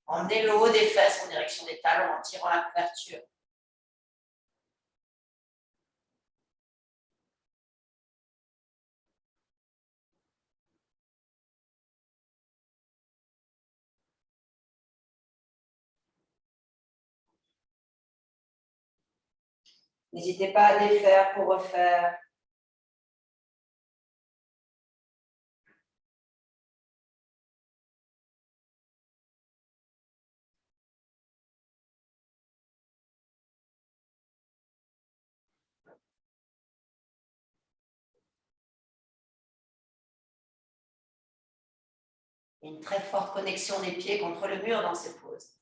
Emmenez le haut des fesses en direction des talons en tirant la couverture. N'hésitez pas à défaire pour refaire. Une très forte connexion des pieds contre le mur dans ces poses.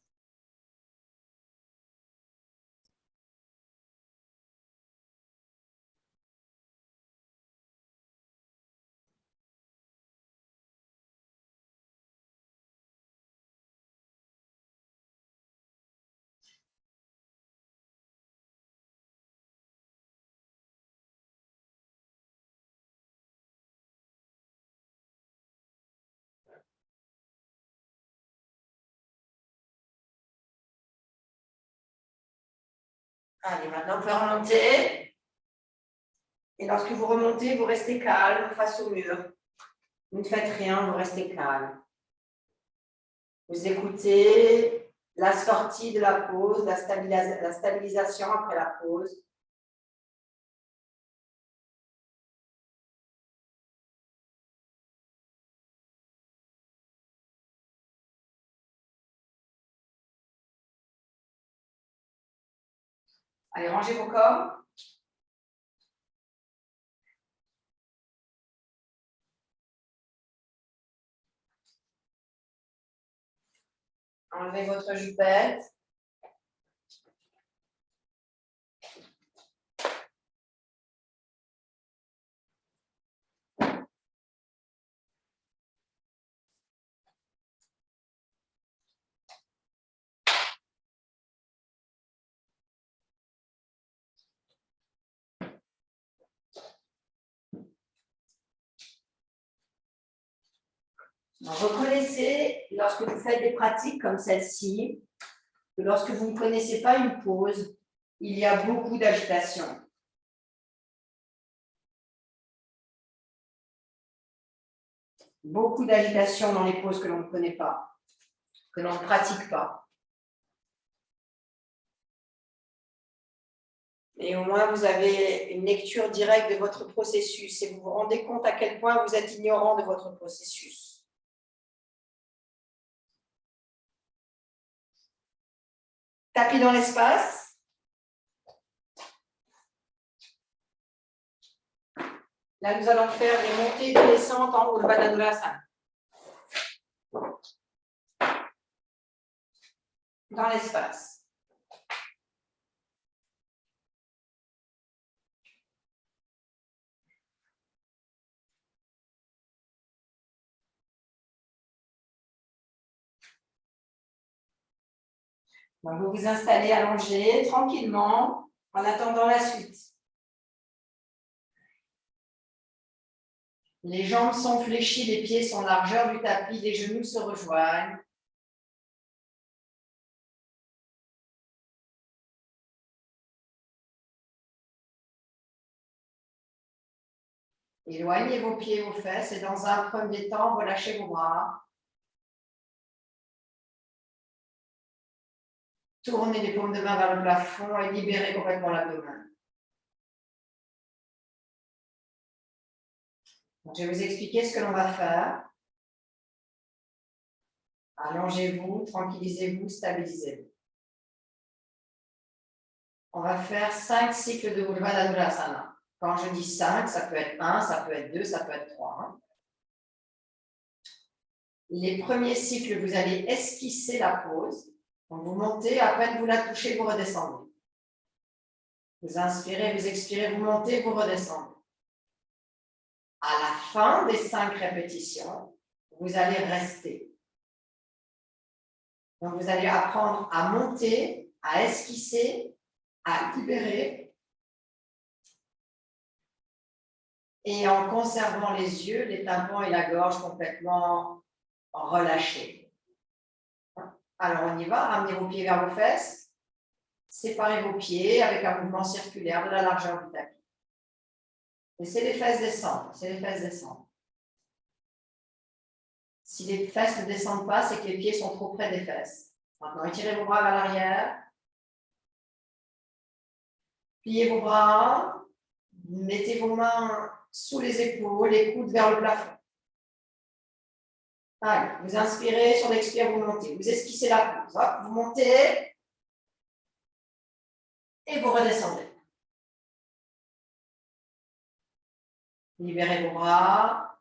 Allez, maintenant, vous pouvez remonter. Et lorsque vous remontez, vous restez calme face au mur. Vous ne faites rien, vous restez calme. Vous écoutez la sortie de la pause, la stabilisation après la pause. Allez, rangez vos corps. Enlevez votre jupette. Donc, reconnaissez, lorsque vous faites des pratiques comme celle-ci, que lorsque vous ne connaissez pas une pause, il y a beaucoup d'agitation. Beaucoup d'agitation dans les pauses que l'on ne connaît pas, que l'on ne pratique pas. Et au moins, vous avez une lecture directe de votre processus et vous vous rendez compte à quel point vous êtes ignorant de votre processus. Tapis dans l'espace. Là, nous allons faire des montées et des descentes en Urdhva Dhanurasana. Dans l'espace. Donc, vous vous installez allongé tranquillement en attendant la suite. Les jambes sont fléchies, les pieds sont largeur du tapis, les genoux se rejoignent. Éloignez vos pieds et vos fesses et dans un premier temps, relâchez vos bras. Tournez les paumes de main vers le plafond et libérez complètement l'abdomen. Je vais vous expliquer ce que l'on va faire. Allongez-vous, tranquillisez-vous, stabilisez-vous. On va faire 5 cycles de Urdhva Dhanurasana. Quand je dis 5, ça peut être 1, ça peut être 2, ça peut être 3. Les premiers cycles, vous allez esquisser la pose. Donc vous montez, à peine vous la touchez, vous redescendez. Vous inspirez, vous expirez, vous montez, vous redescendez. À la fin des 5 répétitions, vous allez rester. Donc vous allez apprendre à monter, à esquisser, à libérer. Et en conservant les yeux, les tympans et la gorge complètement relâchés. Alors on y va, ramenez vos pieds vers vos fesses. Séparez vos pieds avec un mouvement circulaire de la largeur du tapis. Laissez les fesses descendre, laissez les fesses descendre. Si les fesses ne descendent pas, c'est que les pieds sont trop près des fesses. Maintenant, étirez vos bras vers l'arrière. Pliez vos bras. Mettez vos mains sous les épaules, les coudes vers le plafond. Allez, vous inspirez, sur l'expire, vous montez. Vous esquissez la pose. Hop, vous montez. Et vous redescendez. Libérez vos bras.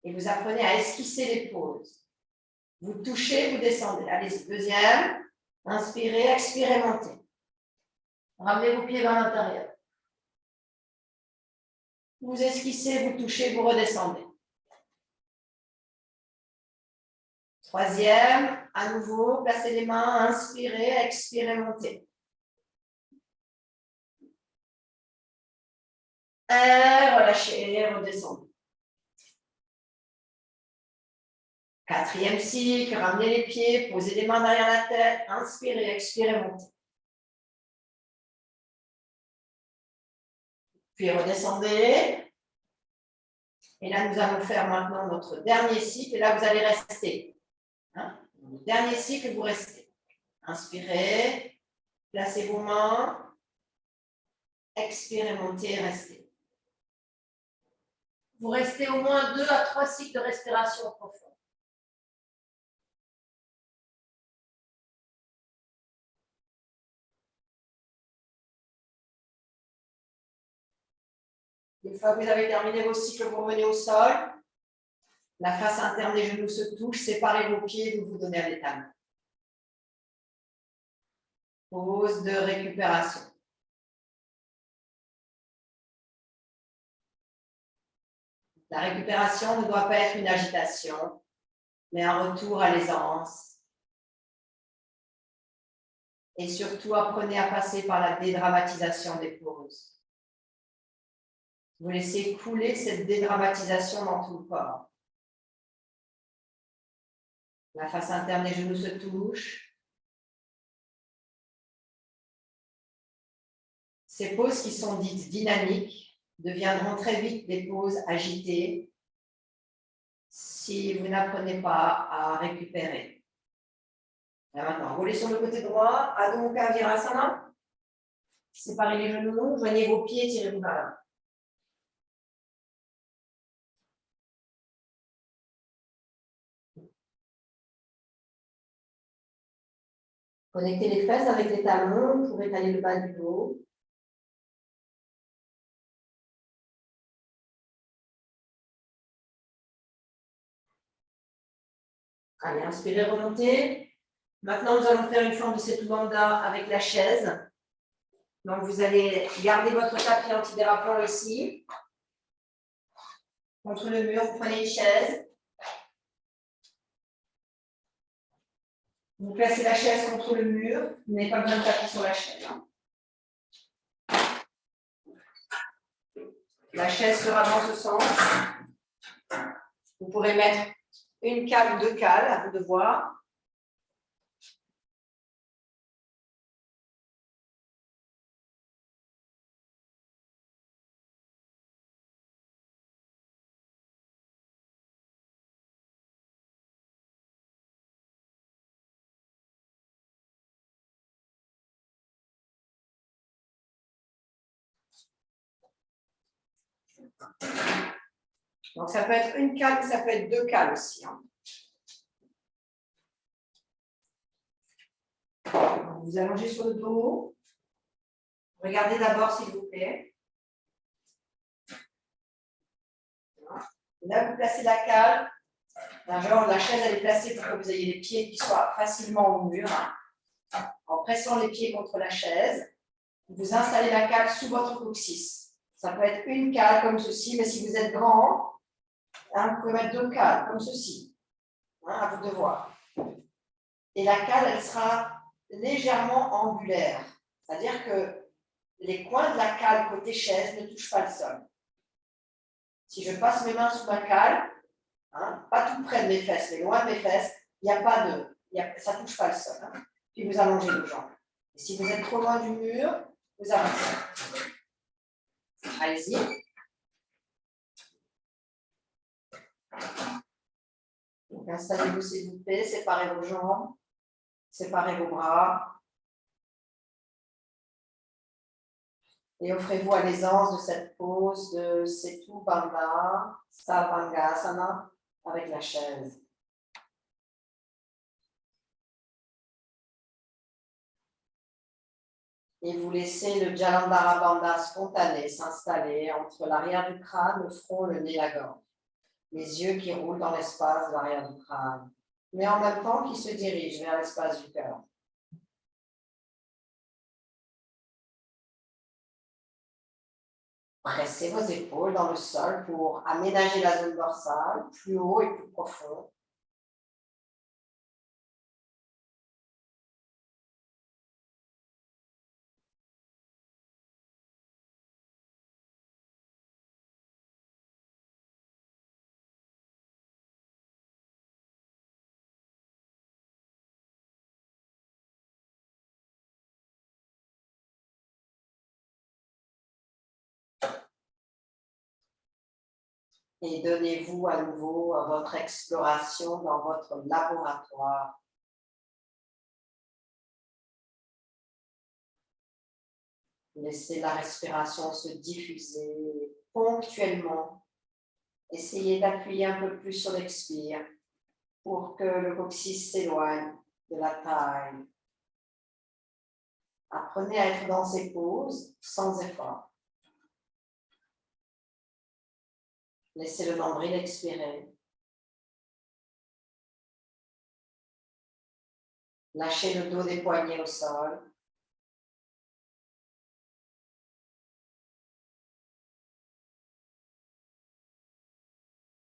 Et vous apprenez à esquisser les pauses. Vous touchez, vous descendez. Allez-y, deuxième. Inspirez, expirez, montez. Ramenez vos pieds vers l'intérieur. Vous esquissez, vous touchez, vous redescendez. Troisième, à nouveau, placez les mains, inspirez, expirez, montez. Relâchez, redescendez. Quatrième cycle, ramenez les pieds, posez les mains derrière la tête, inspirez, expirez, montez. Puis redescendez. Et là, nous allons faire maintenant notre dernier cycle. Et là, vous allez rester. Hein? Le dernier cycle, vous restez. Inspirez. Placez vos mains. Expirez, montez et restez. Vous restez au moins 2 à 3 cycles de respiration profonde. Une fois que vous avez terminé vos cycles, vous revenez au sol. La face interne des genoux se touche. Séparez vos pieds, vous vous donnez à l'étable. Pause de récupération. La récupération ne doit pas être une agitation, mais un retour à l'aisance. Et surtout, apprenez à passer par la dédramatisation des pauses. Vous laissez couler cette dédramatisation dans tout le corps. La face interne des genoux se touche. Ces pauses qui sont dites dynamiques deviendront très vite des pauses agitées si vous n'apprenez pas à récupérer. Là maintenant, roulez sur le côté droit, Adho Mukha Virasana. Séparez les genoux, joignez vos pieds, tirez-vous vers l'avant. Connectez les fesses avec les talons pour étaler le bas du dos. Allez, inspirez, remontez. Maintenant, nous allons faire une forme de Setu Bandha avec la chaise. Donc, vous allez garder votre tapis antidérapant ici. Contre le mur, vous prenez une chaise. Vous placez la chaise contre le mur. Vous n'avez pas besoin de taper sur la chaise. La chaise sera dans ce sens. Vous pourrez mettre une cale ou 2 cales, à vous de voir. Donc, ça peut être une cale, ça peut être 2 cales aussi. Hein. Vous allongez sur le dos. Regardez d'abord, s'il vous plaît. Là, vous placez la cale. La chaise, elle est placée pour que vous ayez les pieds qui soient facilement au mur. En pressant les pieds contre la chaise, vous installez la cale sous votre coccyx. Ça peut être une cale comme ceci, mais si vous êtes grand, vous pouvez mettre 2 cales comme ceci. À vous de voir. Et la cale, elle sera légèrement angulaire. C'est-à-dire que les coins de la cale côté chaise ne touchent pas le sol. Si je passe mes mains sous ma cale, pas tout près de mes fesses, mais loin de mes fesses, il n'y a pas de, ça ne touche pas le sol. Puis vous allongez vos jambes. Et si vous êtes trop loin du mur, vous avancez. Allez-y. Donc installez-vous s'il vous plaît, séparez vos jambes, séparez vos bras. Et offrez-vous à l'aisance de cette pose de Setu Bandha, Sarvangasana avec la chaise. Et vous laissez le Jalandhara Bandha spontané s'installer entre l'arrière du crâne, le front, le nez, la gorge. Les yeux qui roulent dans l'espace de l'arrière du crâne, mais en même temps qui se dirigent vers l'espace du cœur. Pressez vos épaules dans le sol pour aménager la zone dorsale, plus haut et plus profond. Et donnez-vous à nouveau à votre exploration dans votre laboratoire. Laissez la respiration se diffuser ponctuellement. Essayez d'appuyer un peu plus sur l'expire pour que le coccyx s'éloigne de la taille. Apprenez à être dans ces pauses sans effort. Laissez le nombril expirer. Lâchez le dos des poignets au sol.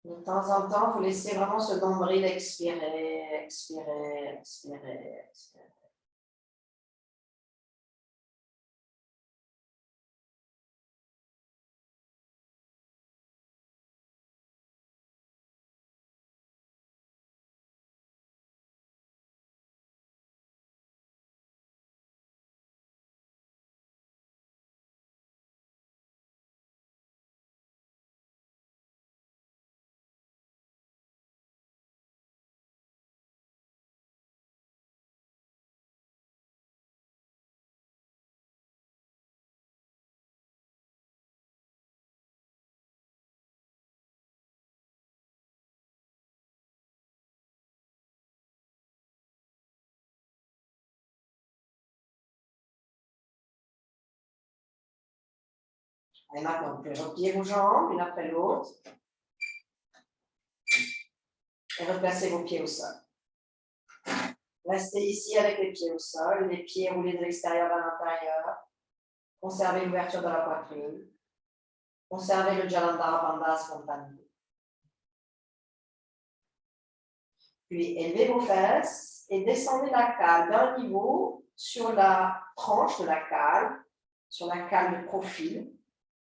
De temps en temps, vous laissez vraiment ce nombril expirer, expirer, expirer, expirer. Et maintenant, vous pouvez replier vos jambes l'une après l'autre. Et replacez vos pieds au sol. Restez ici avec les pieds au sol, les pieds roulés de l'extérieur vers l'intérieur. Conservez l'ouverture de la poitrine. Conservez le Jalandhara Bandha spontané. Puis élevez vos fesses et descendez la cale d'un niveau sur la tranche de la cale, sur la cale de profil.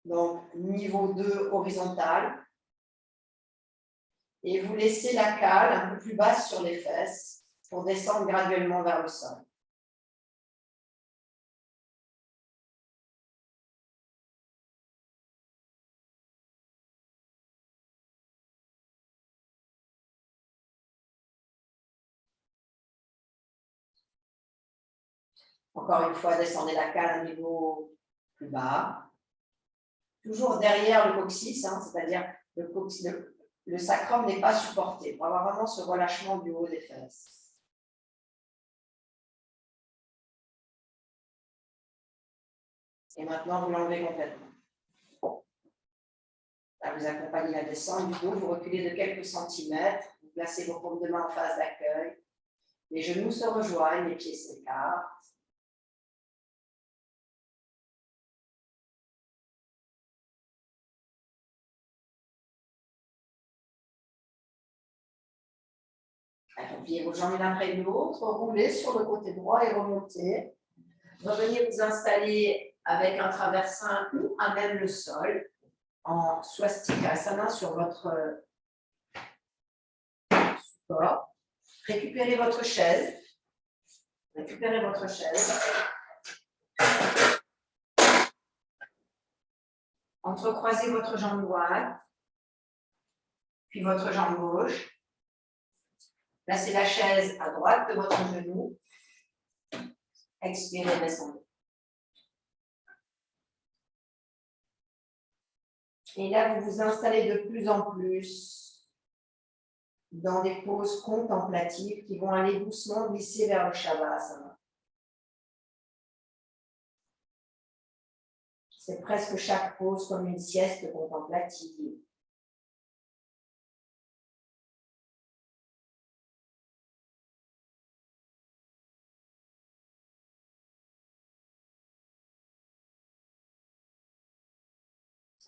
Donc, niveau 2 horizontal. Et vous laissez la cale un peu plus basse sur les fesses pour descendre graduellement vers le sol. Encore une fois, descendez la cale à un niveau plus bas. Toujours derrière le coccyx, c'est-à-dire le sacrum n'est pas supporté pour avoir vraiment ce relâchement du haut des fesses. Et maintenant, vous l'enlevez complètement. Là, vous accompagnez la descente du dos, vous reculez de quelques centimètres, vous placez vos paumes de main en phase d'accueil, les genoux se rejoignent, les pieds s'écartent. Pliez vos jambes l'une après l'autre, roulez sur le côté droit et remontez. Revenez vous installer avec un traversin ou à même le sol, en swastikasana sur votre support. Récupérez votre chaise. Récupérez votre chaise. Entrecroisez votre jambe droite, puis votre jambe gauche. Placez la chaise à droite de votre genou. Expirez, descendez. Et là, vous vous installez de plus en plus dans des poses contemplatives qui vont aller doucement glisser vers le Shavasana. C'est presque chaque pose comme une sieste contemplative.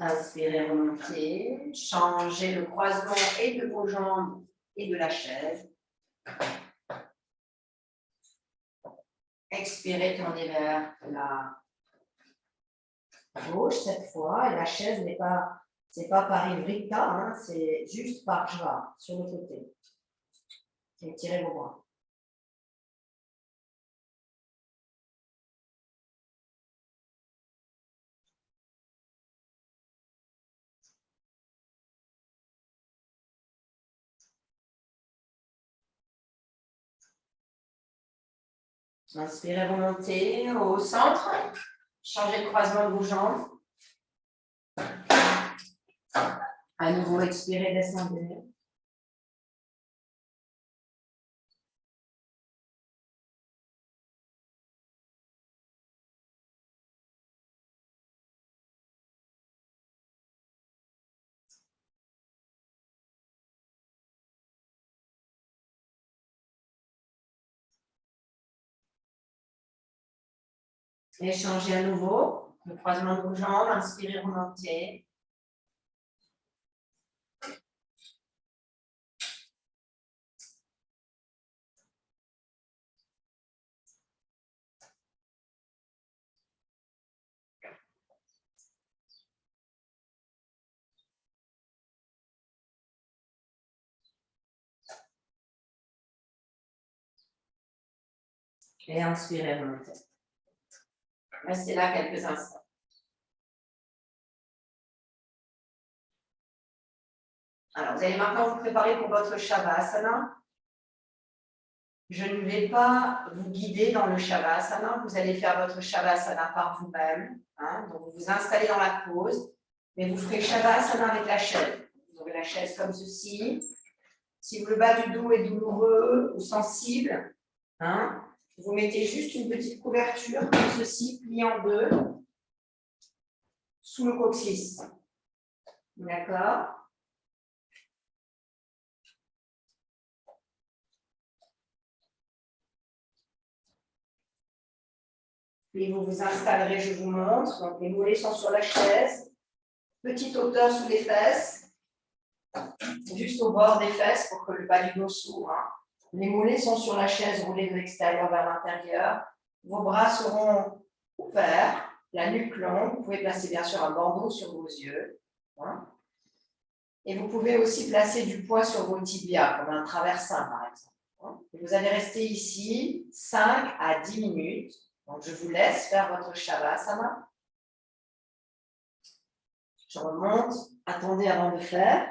Inspirez, remontez, changez le croisement et de vos jambes et de la chaise. Expirez, tournez vers la gauche cette fois. Et la chaise n'est pas, c'est pas parivrita, c'est juste par jva sur le côté. Étirez vos bras. Inspirez, remontez au centre. Changez de croisement de vos jambes. À nouveau, expirez, descendez. Et changez à nouveau. Le croisement de vos jambes. Inspirez, remontez. Et inspirez, remontez. Restez là quelques instants. Alors, vous allez maintenant vous préparer pour votre Shavasana. Je ne vais pas vous guider dans le Shavasana. Vous allez faire votre Shavasana par vous-même. Hein. Donc, vous vous installez dans la pose, mais vous ferez Shavasana avec la chaise. Vous aurez la chaise comme ceci. Si le bas du dos est douloureux ou sensible, hein, vous mettez juste une petite couverture comme ceci, pliée en deux, sous le coccyx. D'accord ? Puis vous vous installerez, je vous montre. Donc les mollets sont sur la chaise. Petite hauteur sous les fesses. Juste au bord des fesses pour que le bas du dos s'ouvre. Hein. Les mollets sont sur la chaise, roulés de l'extérieur vers l'intérieur. Vos bras seront ouverts, la nuque longue. Vous pouvez placer bien sûr un bandeau sur vos yeux. Hein. Et vous pouvez aussi placer du poids sur vos tibias, comme un traversin par exemple. Hein. Et vous allez rester ici 5 à 10 minutes. Donc, je vous laisse faire votre Shavasana. Je remonte. Attendez avant de faire.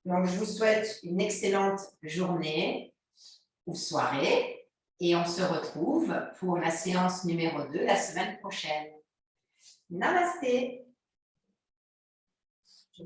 Donc, je vous souhaite une excellente journée ou soirée. Et on se retrouve pour la séance numéro 2 la semaine prochaine. Namasté.